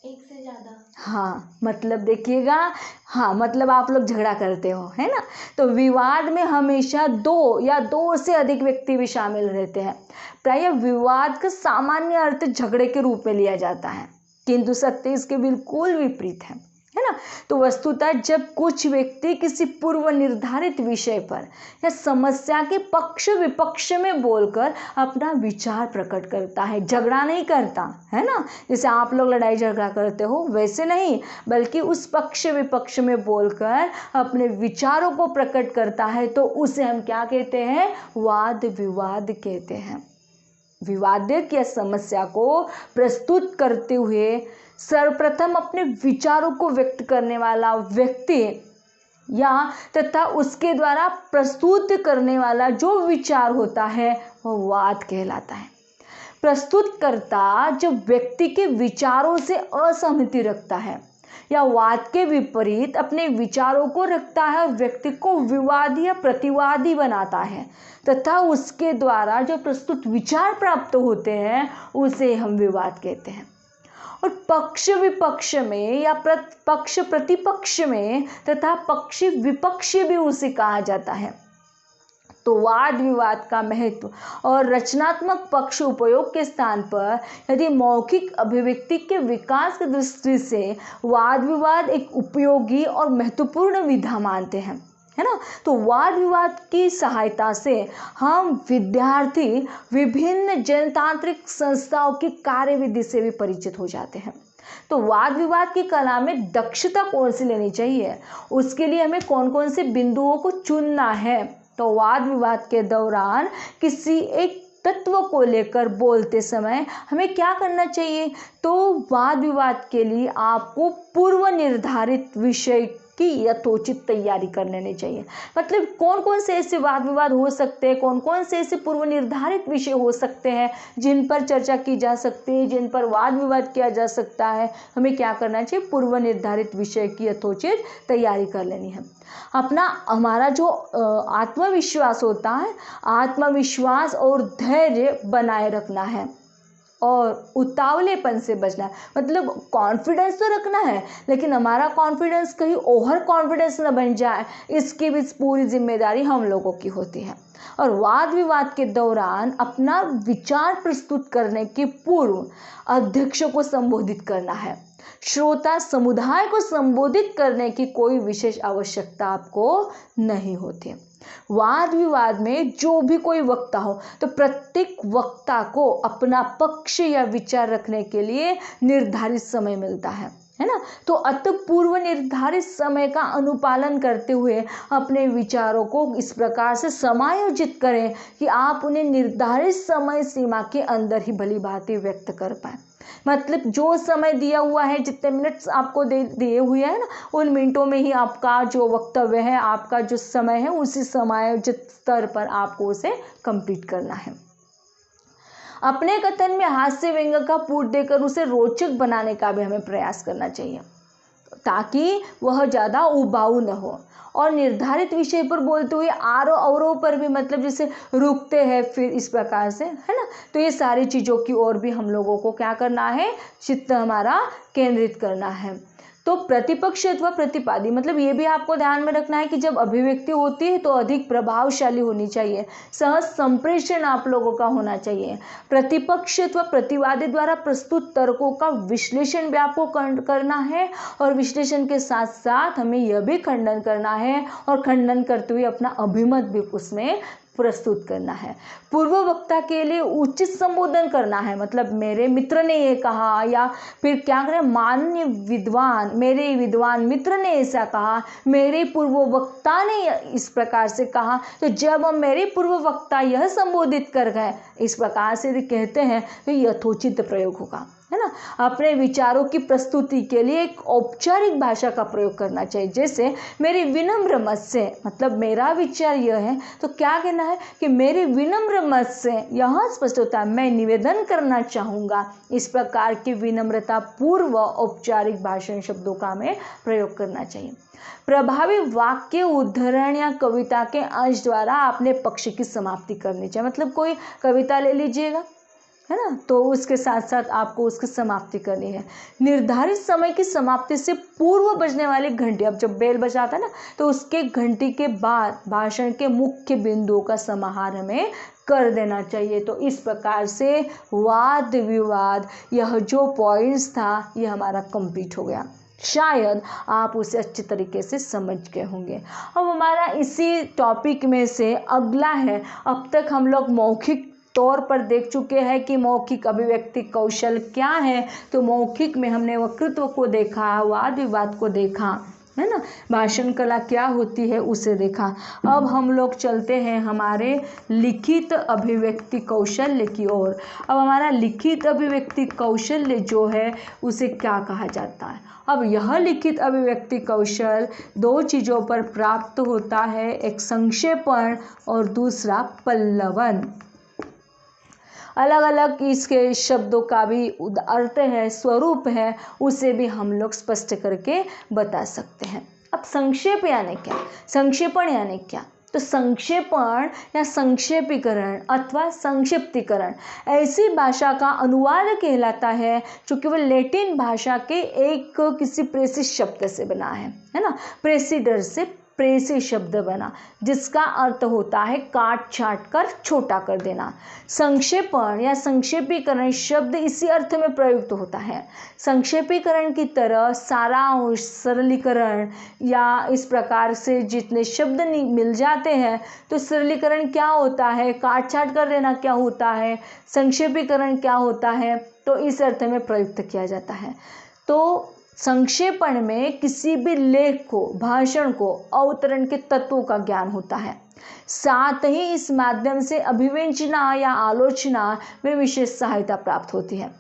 एक से ज़्यादा। हाँ, मतलब देखिएगा, हाँ मतलब आप लोग झगड़ा करते हो, है ना। तो विवाद में हमेशा दो या दो से अधिक व्यक्ति भी शामिल रहते हैं। प्रायः विवाद का सामान्य अर्थ झगड़े के रूप में लिया जाता है, किंतु सत्य इसके बिल्कुल विपरीत है ना। तो वस्तुतः जब कुछ व्यक्ति किसी पूर्व निर्धारित विषय पर या समस्या के पक्ष विपक्ष में बोलकर अपना विचार प्रकट करता है, झगड़ा नहीं करता, है ना। जैसे आप लोग लड़ाई झगड़ा करते हो वैसे नहीं, बल्कि उस पक्ष विपक्ष में बोलकर अपने विचारों को प्रकट करता है, तो उसे हम क्या कहते हैं? वाद विवाद कहते हैं। विवादित या समस्या को प्रस्तुत करते हुए सर्वप्रथम अपने विचारों को व्यक्त करने वाला व्यक्ति या तथा उसके द्वारा प्रस्तुत करने वाला जो विचार होता है वह वाद कहलाता है। प्रस्तुतकर्ता जब व्यक्ति के विचारों से असहमति रखता है या वाद के विपरीत अपने विचारों को रखता है और व्यक्ति को विवादी या प्रतिवादी बनाता है तथा उसके द्वारा जो प्रस्तुत विचार प्राप्त होते हैं उसे हम विवाद कहते हैं। और पक्ष विपक्ष में या पक्ष प्रतिपक्ष में तथा पक्ष विपक्ष भी उसे कहा जाता है। तो वाद विवाद का महत्व और रचनात्मक पक्ष उपयोग के स्थान पर यदि मौखिक अभिव्यक्ति के विकास की दृष्टि से वाद विवाद एक उपयोगी और महत्वपूर्ण विधा मानते हैं, है ना। तो वाद विवाद की सहायता से हम विद्यार्थी विभिन्न जनतांत्रिक संस्थाओं की कार्यविधि से भी परिचित हो जाते हैं। तो वाद विवाद की कला में दक्षता कौन सी लेनी चाहिए, उसके लिए हमें कौन कौन से बिंदुओं को चुनना है। तो वाद विवाद के दौरान किसी एक तत्व को लेकर बोलते समय हमें क्या करना चाहिए? तो वाद विवाद के लिए आपको पूर्व निर्धारित विषय की यथोचित तैयारी कर लेनी चाहिए। मतलब कौन कौन से ऐसे वाद विवाद हो सकते हैं, कौन कौन से ऐसे पूर्व निर्धारित विषय हो सकते हैं जिन पर चर्चा की जा सकती है, जिन पर वाद विवाद किया जा सकता है। हमें क्या करना चाहिए? पूर्व निर्धारित विषय की यथोचित तैयारी कर लेनी है। हमारा जो आत्मविश्वास होता है, आत्मविश्वास और धैर्य बनाए रखना है और उतावलेपन से बचना है। मतलब कॉन्फिडेंस तो रखना है, लेकिन हमारा कॉन्फिडेंस कहीं ओवर कॉन्फिडेंस न बन जाए, इसकी भी पूरी जिम्मेदारी हम लोगों की होती है। और वाद विवाद के दौरान अपना विचार प्रस्तुत करने के पूर्व अध्यक्ष को संबोधित करना है। श्रोता समुदाय को संबोधित करने की कोई विशेष आवश्यकता आपको नहीं होती। वाद विवाद में जो भी कोई वक्ता हो तो प्रत्येक वक्ता को अपना पक्ष या विचार रखने के लिए निर्धारित समय मिलता है ना। तो अतः पूर्व निर्धारित समय का अनुपालन करते हुए अपने विचारों को इस प्रकार से समायोजित करें कि आप उन्हें निर्धारित समय सीमा के अंदर ही भली भांति व्यक्त कर पाए। मतलब जो समय दिया हुआ है, जितने मिनट्स आपको दिए हुए हैं ना, उन मिनटों में ही आपका जो वक्तव्य है, आपका जो समय है, उसी समायोजित स्तर पर आपको उसे कंप्लीट करना है। अपने कथन में हास्य व्यंग्य का पूट देकर उसे रोचक बनाने का भी हमें प्रयास करना चाहिए ताकि वह ज़्यादा उबाऊ न हो। और निर्धारित विषय पर बोलते हुए आरों अवरों पर भी, मतलब जैसे रुकते हैं फिर इस प्रकार से, है ना। तो ये सारी चीज़ों की ओर भी हम लोगों को क्या करना है, चित्त हमारा केंद्रित करना है। तो प्रतिपक्ष अथवा प्रतिपादी, मतलब ये भी आपको ध्यान में रखना है कि जब अभिव्यक्ति होती है तो अधिक प्रभावशाली होनी चाहिए, सहज संप्रेषण आप लोगों का होना चाहिए। प्रतिपक्ष अथवा प्रतिवादी द्वारा प्रस्तुत तर्कों का विश्लेषण भी आपको करना है और विश्लेषण के साथ साथ हमें यह भी खंडन करना है और खंडन करते हुए अपना अभिमत भी उसमें प्रस्तुत करना है। पूर्व वक्ता के लिए उचित संबोधन करना है, मतलब मेरे मित्र ने ये कहा, या फिर क्या करें, माननीय विद्वान, मेरे विद्वान मित्र ने ऐसा कहा, मेरे पूर्व वक्ता ने इस प्रकार से कहा। तो जब हम मेरे पूर्व वक्ता यह संबोधित कर गए इस प्रकार से कहते हैं तो यथोचित प्रयोग होगा, है ना। अपने विचारों की प्रस्तुति के लिए एक औपचारिक भाषा का प्रयोग करना चाहिए। जैसे मेरी विनम्र मत से, मतलब मेरा विचार यह है तो क्या कहना है कि मेरे विनम्र मत से यह स्पष्ट होता है, मैं निवेदन करना चाहूँगा। इस प्रकार की विनम्रता पूर्व औपचारिक भाषण शब्दों का हमें प्रयोग करना चाहिए। प्रभावी वाक्य, उद्धरण या कविता के अंश द्वारा अपने पक्ष की समाप्ति करनी चाहिए। मतलब कोई कविता ले लीजिएगा, है ना, तो उसके साथ साथ आपको उसकी समाप्ति करनी है। निर्धारित समय की समाप्ति से पूर्व बजने वाली घंटी, अब जब बेल बजाता है ना, तो उसके घंटी के बाद भाषण के मुख्य बिंदुओं का समाहार हमें कर देना चाहिए। तो इस प्रकार से वाद विवाद, यह जो पॉइंट्स था ये हमारा कंप्लीट हो गया। शायद आप उसे अच्छे तरीके से समझ गए होंगे। अब हमारा इसी टॉपिक में से अगला है, अब तक हम लोग मौखिक तौर पर देख चुके हैं कि मौखिक अभिव्यक्ति कौशल क्या है। तो मौखिक में हमने वक्तृत्व को देखा, वाद विवाद को देखा, है ना, भाषण कला क्या होती है उसे देखा। अब हम लोग चलते हैं हमारे लिखित अभिव्यक्ति कौशल्य की ओर। अब हमारा लिखित अभिव्यक्ति कौशल्य जो है उसे क्या कहा जाता है। अब यह लिखित अभिव्यक्ति कौशल दो चीज़ों पर प्राप्त होता है, एक संक्षेपण और दूसरा पल्लवन। अलग अलग इसके शब्दों का भी अर्थ है, स्वरूप है, उसे भी हम लोग स्पष्ट करके बता सकते हैं। अब संक्षेप यानी क्या, संक्षेपण यानी क्या, तो संक्षेपण या संक्षेपीकरण अथवा संक्षिप्तीकरण ऐसी भाषा का अनुवाद कहलाता है जो केवल लैटिन भाषा के एक किसी प्रेषित शब्द से बना है ना, प्रेसिडर से प्रेसी शब्द बना, जिसका अर्थ होता है काट छाट कर छोटा कर देना। संक्षेपण या संक्षेपीकरण शब्द इसी अर्थ में प्रयुक्त होता है। संक्षेपीकरण की तरह सारांश, सरलीकरण या इस प्रकार से जितने शब्द मिल जाते हैं, तो सरलीकरण क्या होता है, काट छाट कर देना क्या होता है, संक्षेपीकरण क्या होता है, तो इस अर्थ में प्रयुक्त किया जाता है। तो संक्षेपण में किसी भी लेख को, भाषण को, अवतरण के तत्वों का ज्ञान होता है। साथ ही इस माध्यम से अभिव्यंजना या आलोचना में विशेष सहायता प्राप्त होती है।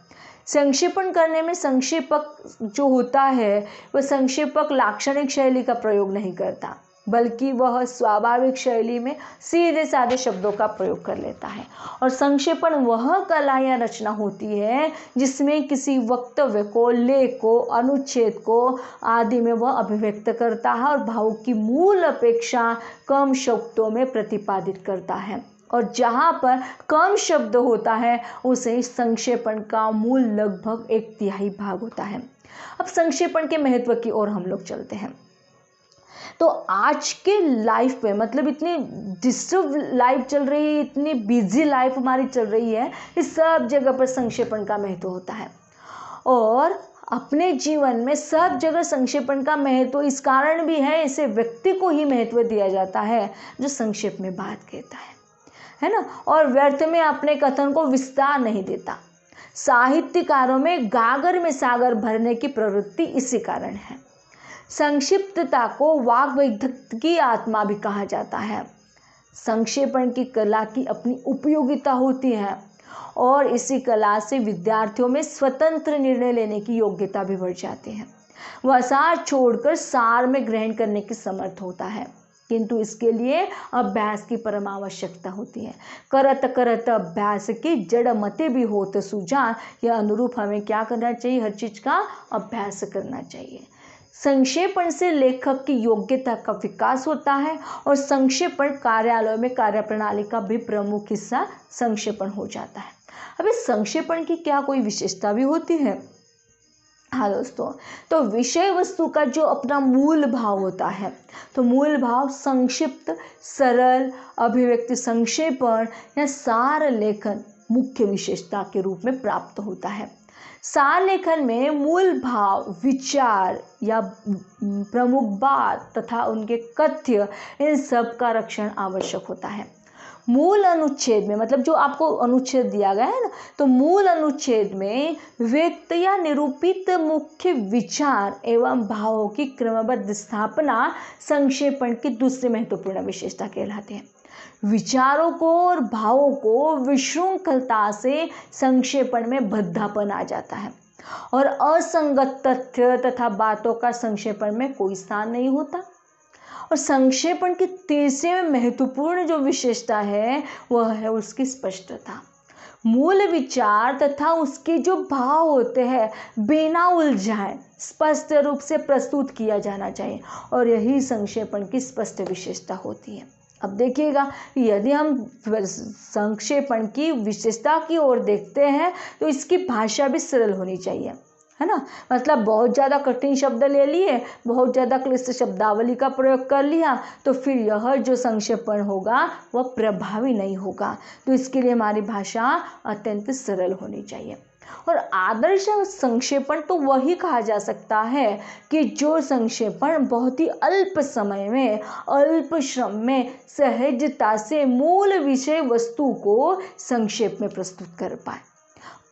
संक्षेपण करने में संक्षेपक जो होता है वह संक्षेपक लाक्षणिक शैली का प्रयोग नहीं करता, बल्कि वह स्वाभाविक शैली में सीधे साधे शब्दों का प्रयोग कर लेता है। और संक्षेपण वह कला या रचना होती है जिसमें किसी वक्तव्य को, लेख को, अनुच्छेद को आदि में वह अभिव्यक्त करता है और भाव की मूल अपेक्षा कम शब्दों में प्रतिपादित करता है। और जहाँ पर कम शब्द होता है उसे संक्षेपण का मूल लगभग 1/3 भाग होता है। अब संक्षेपण के महत्व की ओर हम लोग चलते हैं। तो आज के लाइफ में मतलब इतनी डिस्टर्ब लाइफ चल रही है, इतनी बिजी लाइफ हमारी चल रही है, इस सब जगह पर संक्षेपण का महत्व होता है। और अपने जीवन में सब जगह संक्षेपण का महत्व इस कारण भी है, ऐसे व्यक्ति को ही महत्व दिया जाता है जो संक्षेप में बात कहता है ना, और व्यर्थ में अपने कथन को विस्तार नहीं देता। साहित्यकारों में गागर में सागर भरने की प्रवृत्ति इसी कारण है। संक्षिप्तता को वाग्वैधत्य की आत्मा भी कहा जाता है। संक्षेपण की कला की अपनी उपयोगिता होती है और इसी कला से विद्यार्थियों में स्वतंत्र निर्णय लेने की योग्यता भी बढ़ जाती है। वह सार छोड़कर सार में ग्रहण करने की समर्थ होता है, किंतु इसके लिए अभ्यास की परम आवश्यकता होती है। करत करत अभ्यास की जड़ मते भी होत सुजान, यह अनुरूप हमें क्या करना चाहिए, हर चीज का अभ्यास करना चाहिए। संक्षेपण से लेखक की योग्यता का विकास होता है और संक्षेपण कार्यालयों में कार्यप्रणाली का भी प्रमुख हिस्सा संक्षेपण हो जाता है। अब इस संक्षेपण की क्या कोई विशेषता भी होती है? हाँ दोस्तों, तो विषय वस्तु का जो अपना मूल भाव होता है, तो मूल भाव संक्षिप्त, सरल, अभिव्यक्ति संक्षेपण या सार लेखन मुख्य विशेषता के रूप में प्राप्त होता है। सार लेखन में मूल भाव, विचार या प्रमुख बात तथा उनके कथ्य, इन सब का रक्षण आवश्यक होता है। मूल अनुच्छेद में मतलब जो आपको अनुच्छेद दिया गया है ना, तो मूल अनुच्छेद में व्यक्त या निरूपित मुख्य विचार एवं भावों की क्रमबद्ध स्थापना संक्षेपण की दूसरी महत्वपूर्ण विशेषता कहलाती है। विचारों को और भावों को विशृंखलता से संक्षेपण में बद्धापन आ जाता है और असंगत तथ्य तथा बातों का संक्षेपण में कोई स्थान नहीं होता। और संक्षेपण की तीसरी में महत्वपूर्ण जो विशेषता है वह है उसकी स्पष्टता। मूल विचार तथा उसके जो भाव होते हैं बिना उलझाए स्पष्ट रूप से प्रस्तुत किया जाना चाहिए और यही संक्षेपण की स्पष्ट विशेषता होती है। अब देखिएगा, यदि हम संक्षेपण की विशेषता की ओर देखते हैं तो इसकी भाषा भी सरल होनी चाहिए, है ना। मतलब बहुत ज़्यादा कठिन शब्द ले लिए, बहुत ज़्यादा क्लिष्ट शब्दावली का प्रयोग कर लिया तो फिर यह जो संक्षेपण होगा वह प्रभावी नहीं होगा। तो इसके लिए हमारी भाषा अत्यंत सरल होनी चाहिए। और आदर्श संक्षेपण तो वही कहा जा सकता है कि जो संक्षेपण बहुत ही अल्प समय में, अल्प श्रम में सहजता से मूल विषय वस्तु को संक्षेप में प्रस्तुत कर पाए।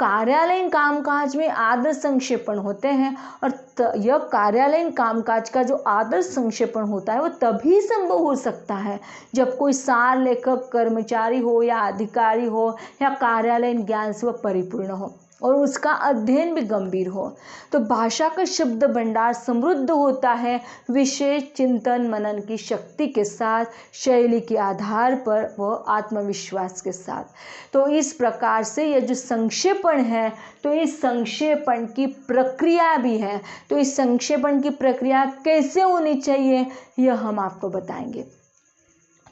कार्यालयीन कामकाज में आदर्श संक्षेपण होते हैं और यह कार्यालयीन कामकाज का जो आदर्श संक्षेपण होता है वो तभी संभव हो सकता है जब कोई सार लेखक कर्मचारी हो या अधिकारी हो या कार्यालयीन ज्ञान से वह परिपूर्ण हो और उसका अध्ययन भी गंभीर हो। तो भाषा का शब्द भंडार समृद्ध होता है विशेष चिंतन मनन की शक्ति के साथ, शैली के आधार पर व आत्मविश्वास के साथ। तो इस प्रकार से यह जो संक्षेपण है, तो इस संक्षेपण की प्रक्रिया भी है। तो इस संक्षेपण की प्रक्रिया कैसे होनी चाहिए यह हम आपको बताएंगे।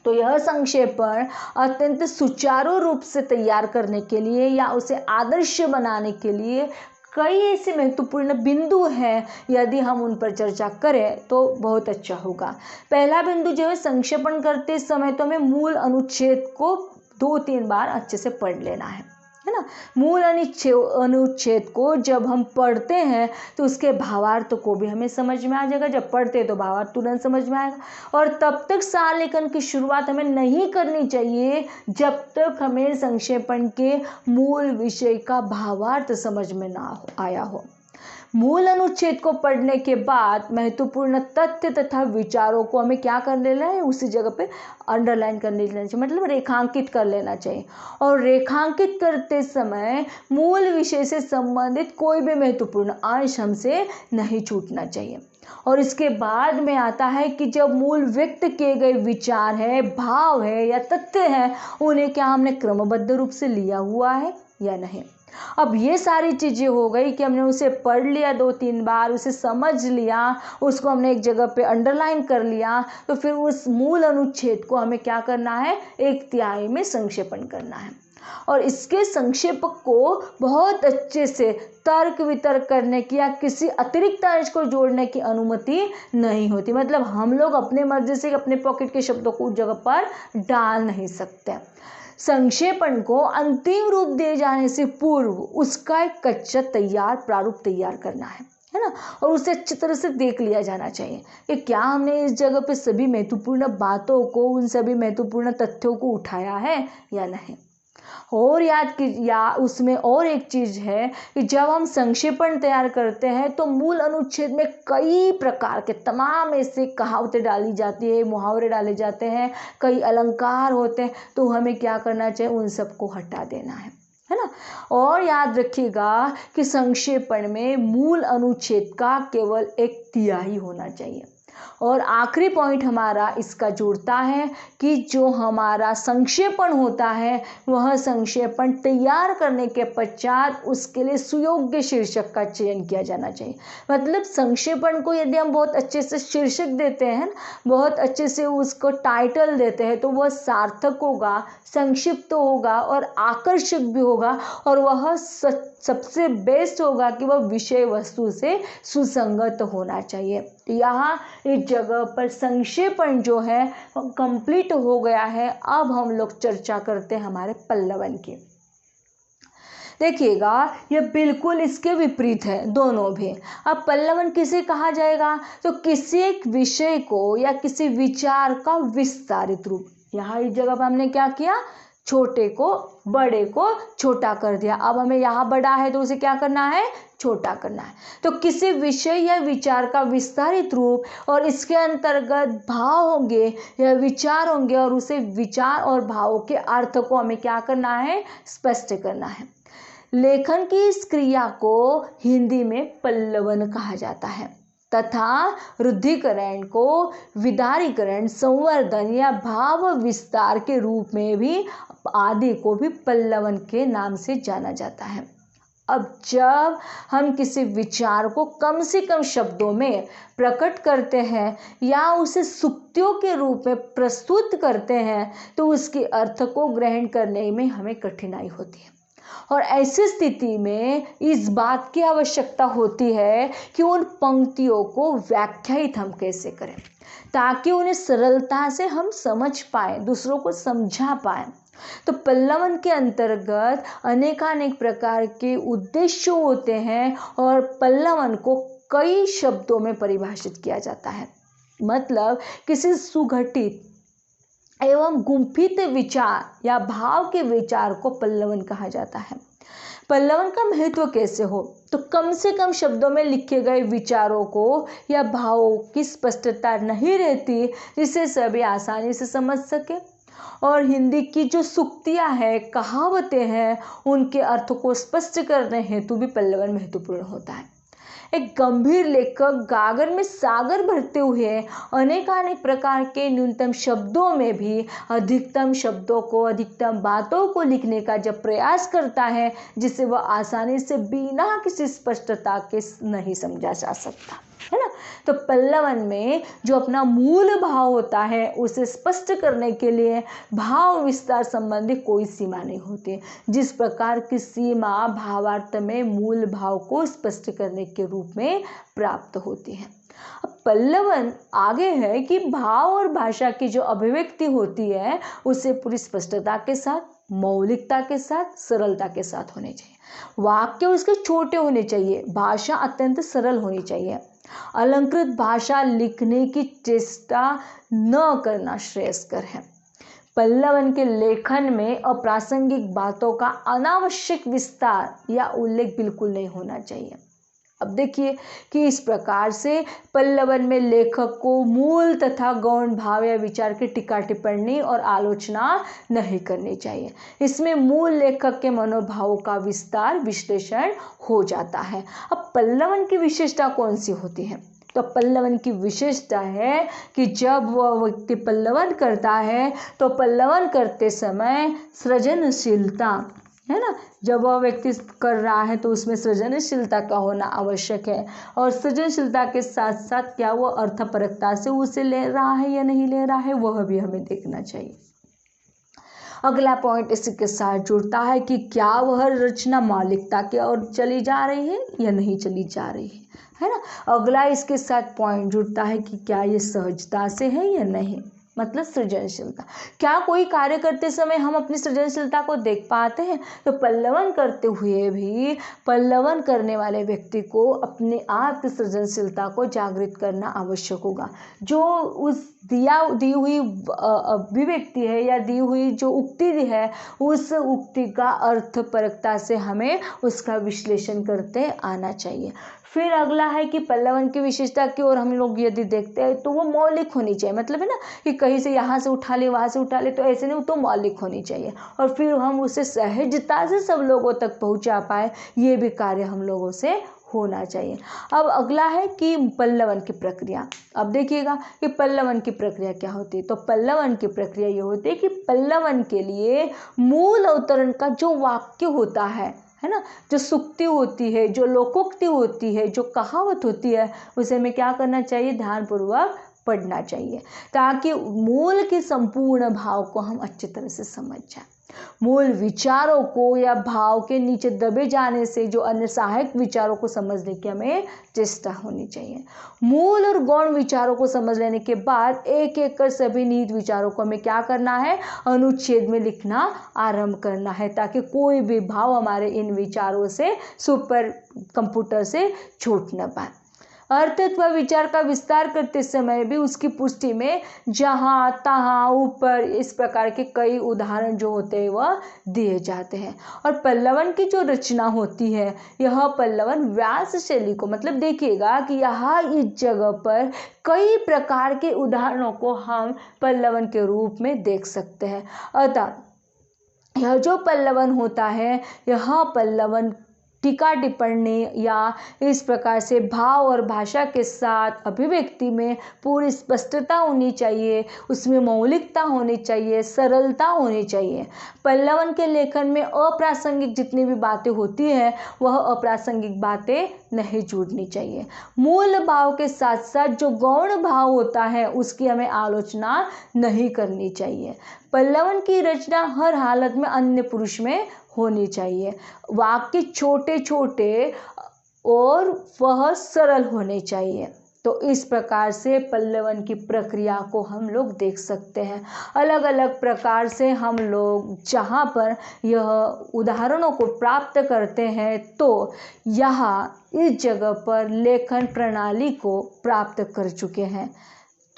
तो यह संक्षेपण अत्यंत सुचारू रूप से तैयार करने के लिए या उसे आदर्श बनाने के लिए कई ऐसे महत्वपूर्ण बिंदु हैं, यदि हम उन पर चर्चा करें तो बहुत अच्छा होगा। पहला बिंदु जो है, संक्षेपण करते समय तो हमें मूल अनुच्छेद को 2-3 बार अच्छे से पढ़ लेना है ना। मूल अनुच्छेद को जब हम पढ़ते हैं तो उसके भावार्थ को भी हमें समझ में आ जाएगा। जब पढ़ते हैं तो भावार्थ तुरंत समझ में आएगा। और तब तक सार लेखन की शुरुआत हमें नहीं करनी चाहिए जब तक हमें संक्षेपण के मूल विषय का भावार्थ समझ में ना आया हो। मूल अनुच्छेद को पढ़ने के बाद महत्वपूर्ण तथ्य तथा विचारों को हमें क्या कर लेना है, उसी जगह पे अंडरलाइन कर लेना चाहिए, मतलब रेखांकित कर लेना चाहिए। और रेखांकित करते समय मूल विषय से संबंधित कोई भी महत्वपूर्ण अंश हमसे नहीं छूटना चाहिए। और इसके बाद में आता है कि जब मूल व्यक्त किए गए विचार है, भाव है या तथ्य है, उन्हें क्या हमने क्रमबद्ध रूप से लिया हुआ है या नहीं। अब ये सारी चीज़ें हो गई कि हमने उसे पढ़ लिया 2-3 बार, उसे समझ लिया, उसको हमने एक जगह पे अंडरलाइन कर लिया, तो फिर उस मूल अनुच्छेद को हमें क्या करना है, 1/3 में संक्षेपण करना है। और इसके संक्षेप को बहुत अच्छे से तर्क वितर्क करने की या किसी अतिरिक्त अंश को जोड़ने की अनुमति नहीं होती। मतलब हम लोग अपने मर्जी से अपने पॉकेट के शब्दों को उस जगह पर डाल नहीं सकते। संक्षेपण को अंतिम रूप दिए जाने से पूर्व उसका एक कच्चा तैयार प्रारूप तैयार करना है ना, और उसे अच्छी तरह से देख लिया जाना चाहिए कि क्या हमने इस जगह पे सभी महत्वपूर्ण बातों को, उन सभी महत्वपूर्ण तथ्यों को उठाया है या नहीं। और याद की या उसमें और एक चीज़ है कि जब हम संक्षेपण तैयार करते हैं तो मूल अनुच्छेद में कई प्रकार के तमाम ऐसे कहावतें डाली जाती है, मुहावरे डाले जाते हैं, कई अलंकार होते हैं, तो हमें क्या करना चाहिए, उन सबको हटा देना है ना। और याद रखिएगा कि संक्षेपण में मूल अनुच्छेद का केवल 1/3 होना चाहिए। और आखिरी पॉइंट हमारा इसका जुड़ता है कि जो हमारा संक्षेपण होता है वह संक्षेपण तैयार करने के पश्चात उसके लिए सुयोग्य शीर्षक का चयन किया जाना चाहिए। मतलब संक्षेपण को यदि हम बहुत अच्छे से शीर्षक देते हैं, बहुत अच्छे से उसको टाइटल देते हैं, तो वह सार्थक होगा, संक्षिप्त होगा और आकर्षक भी होगा, और वह सबसे बेस्ट होगा कि वह विषय वस्तु से सुसंगत होना चाहिए। तो यहाँ इस जगह पर संक्षेपण जो है कंप्लीट हो गया है। अब हम लोग चर्चा करते हैं हमारे पल्लवन की। देखिएगा यह बिल्कुल इसके विपरीत है दोनों भी। अब पल्लवन किसे कहा जाएगा, तो किसी एक विषय को या किसी विचार का विस्तारित रूप। यहाँ इस जगह पर हमने क्या किया, छोटे को बड़े को छोटा कर दिया। अब हमें यहाँ बड़ा है तो उसे क्या करना है, छोटा करना है। तो किसी विषय या विचार का विस्तारित रूप, और इसके अंतर्गत भाव होंगे या विचार होंगे, और उसे विचार और भावों के अर्थ को हमें क्या करना है, स्पष्ट करना है। लेखन की इस क्रिया को हिंदी में पल्लवन कहा जाता है तथा रुद्धिकरण को विदारीकरण, संवर्धन या भाव विस्तार के रूप में भी आदि को भी पल्लवन के नाम से जाना जाता है। अब जब हम किसी विचार को कम से कम शब्दों में प्रकट करते हैं या उसे सुक्तियों के रूप में प्रस्तुत करते हैं तो उसके अर्थ को ग्रहण करने में हमें कठिनाई होती है। और ऐसी स्थिति में इस बात की आवश्यकता होती है कि उन पंक्तियों को व्याख्यायित हम कैसे करें ताकि उन्हें सरलता से हम समझ पाएँ, दूसरों को समझा पाएँ। तो पल्लवन के अंतर्गत अनेकानेक प्रकार के उद्देश्य होते हैं और पल्लवन को कई शब्दों में परिभाषित किया जाता है। मतलब किसी सुगठित एवं गुंफित विचार या भाव के विचार को पल्लवन कहा जाता है। पल्लवन का महत्व कैसे हो, तो कम से कम शब्दों में लिखे गए विचारों को या भावों की स्पष्टता नहीं रहती जिसे सभी आसानी से समझ सके। और हिंदी की जो सूक्तियाँ हैं, कहावतें हैं, उनके अर्थ को स्पष्ट करने हेतु भी पल्लवन महत्वपूर्ण होता है। एक गंभीर लेखक गागर में सागर भरते हुए अनेकानेक प्रकार के न्यूनतम शब्दों में भी अधिकतम शब्दों को, अधिकतम बातों को लिखने का जब प्रयास करता है जिसे वह आसानी से बिना किसी स्पष्टता के नहीं समझा जा सकता है ना। तो पल्लवन में जो अपना मूल भाव होता है उसे स्पष्ट करने के लिए भाव विस्तार संबंधी कोई सीमा नहीं होती। जिस प्रकार की सीमा भावार्थ में मूल भाव को स्पष्ट करने के रूप में प्राप्त होती है। अब पल्लवन आगे है कि भाव और भाषा की जो अभिव्यक्ति होती है उसे पूरी स्पष्टता के साथ, मौलिकता के साथ, सरलता के साथ होने चाहिए। वाक्य उसके छोटे होने चाहिए, भाषा अत्यंत सरल होनी चाहिए। अलंकृत भाषा लिखने की चेष्टा न करना श्रेयस्कर है। पल्लवन के लेखन में अप्रासंगिक बातों का अनावश्यक विस्तार या उल्लेख बिल्कुल नहीं होना चाहिए। अब देखिए कि इस प्रकार से पल्लवन में लेखक को मूल तथा गौण भाव या विचार की टीका टिप्पणी और आलोचना नहीं करनी चाहिए। इसमें मूल लेखक के मनोभावों का विस्तार, विश्लेषण हो जाता है। अब पल्लवन की विशेषता कौन सी होती है, तो पल्लवन की विशेषता है कि जब वह व्यक्ति पल्लवन करता है तो पल्लवन करते समय सृजनशीलता, है ना, जब वह व्यक्ति कर रहा है तो उसमें सृजनशीलता का होना आवश्यक है। और सृजनशीलता के साथ साथ क्या वो अर्थपरकता से उसे ले रहा है या नहीं ले रहा है, वह भी हमें देखना चाहिए। अगला पॉइंट इसी के साथ जुड़ता है कि क्या वह रचना मौलिकता की ओर चली जा रही है या नहीं चली जा रही है ना। अगला इसके साथ पॉइंट जुड़ता है कि क्या ये सहजता से है या नहीं, मतलब सृजनशीलता। क्या कोई कार्य करते समय हम अपनी सृजनशीलता को देख पाते हैं। तो पल्लवन करते हुए भी पल्लवन करने वाले व्यक्ति को अपने आप की सृजनशीलता को जागृत करना आवश्यक होगा। जो उस दी हुई अभिव्यक्ति है या दी हुई जो उक्ति है, उस उक्ति का अर्थपरकता से हमें उसका विश्लेषण करते आना चाहिए। फिर अगला है कि पल्लवन की विशेषता की ओर हम लोग यदि देखते हैं तो वो मौलिक होनी चाहिए, मतलब है ना कि कहीं से यहाँ से उठा ले वहाँ से उठा ले, तो ऐसे नहीं, तो मौलिक होनी चाहिए। और फिर हम उसे सहजता से सब लोगों तक पहुँचा पाए, ये भी कार्य हम लोगों से होना चाहिए। अब अगला है कि पल्लवन की प्रक्रिया। अब देखिएगा कि पल्लवन की प्रक्रिया क्या होती है। तो पल्लवन की प्रक्रिया ये होती है कि पल्लवन के लिए मूल अवतरण का जो वाक्य होता है ना, जो सुक्ति होती है, जो लोकोक्ति होती है, जो कहावत होती है, उसे हमें क्या करना चाहिए, ध्यानपूर्वक पढ़ना चाहिए, ताकि मूल के संपूर्ण भाव को हम अच्छी तरह से समझ जाएं। मूल विचारों को या भाव के नीचे दबे जाने से जो अन्य सहायक विचारों को समझने की हमें चेष्टा होनी चाहिए। मूल और गौण विचारों को समझ लेने के बाद एक एक कर सभी निहित विचारों को हमें क्या करना है, अनुच्छेद में लिखना आरंभ करना है, ताकि कोई भी भाव हमारे इन विचारों से सुपर कंप्यूटर से छूट न पाए। अर्थात वह विचार का विस्तार करते समय भी उसकी पुष्टि में जहाँ तहाँ ऊपर इस प्रकार के कई उदाहरण जो होते हैं वह दिए जाते हैं। और पल्लवन की जो रचना होती है, यह पल्लवन व्यास शैली को, मतलब देखिएगा कि यहाँ इस जगह पर कई प्रकार के उदाहरणों को हम पल्लवन के रूप में देख सकते हैं। अतः यह जो पल्लवन होता है, यह पल्लवन टीका टिप्पणी या इस प्रकार से भाव और भाषा के साथ अभिव्यक्ति में पूरी स्पष्टता होनी चाहिए, उसमें मौलिकता होनी चाहिए, सरलता होनी चाहिए। पल्लवन के लेखन में अप्रासंगिक जितनी भी बातें होती हैं, वह अप्रासंगिक बातें नहीं जुड़नी चाहिए। मूल भाव के साथ साथ जो गौण भाव होता है उसकी हमें आलोचना नहीं करनी चाहिए। पल्लवन की रचना हर हालत में अन्य पुरुष में होनी चाहिए। वाक्य छोटे छोटे और वह सरल होने चाहिए। तो इस प्रकार से पल्लवन की प्रक्रिया को हम लोग देख सकते हैं। अलग अलग प्रकार से हम लोग जहाँ पर यह उदाहरणों को प्राप्त करते हैं, तो यहाँ इस जगह पर लेखन प्रणाली को प्राप्त कर चुके हैं।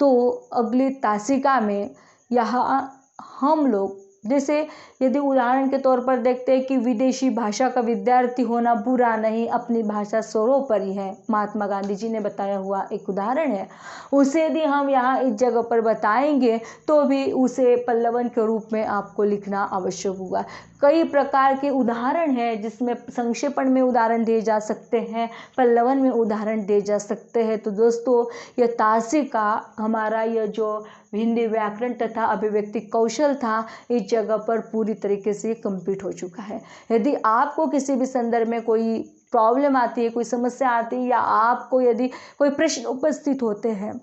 तो अगली तासिका में यहाँ हम लोग जैसे यदि उदाहरण के तौर पर देखते हैं कि विदेशी भाषा का विद्यार्थी होना बुरा नहीं, अपनी भाषा सर्वोपरि है, महात्मा गांधी जी ने बताया हुआ एक उदाहरण है, उसे यदि हम यहाँ इस जगह पर बताएंगे तो भी उसे पल्लवन के रूप में आपको लिखना आवश्यक होगा। कई प्रकार के उदाहरण हैं जिसमें संक्षेपण में उदाहरण दिए जा सकते हैं, पल्लवन में उदाहरण दिए जा सकते हैं। तो दोस्तों, यह तासिका हमारा यह जो हिंदी व्याकरण तथा अभिव्यक्ति कौशल था, इस जगह पर पूरी तरीके से कंप्लीट हो चुका है। यदि आपको किसी भी संदर्भ में कोई प्रॉब्लम आती है, कोई समस्या आती है, या आपको यदि कोई प्रश्न उपस्थित होते हैं,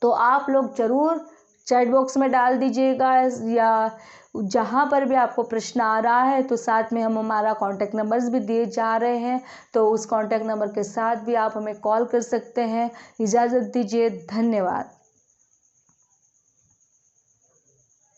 तो आप लोग ज़रूर चैट बॉक्स में डाल दीजिएगा, या जहाँ पर भी आपको प्रश्न आ रहा है तो साथ में हम हमारा कॉन्टैक्ट नंबर्स भी दिए जा रहे हैं, तो उस कॉन्टैक्ट नंबर के साथ भी आप हमें कॉल कर सकते हैं। इजाज़त दीजिए, धन्यवाद।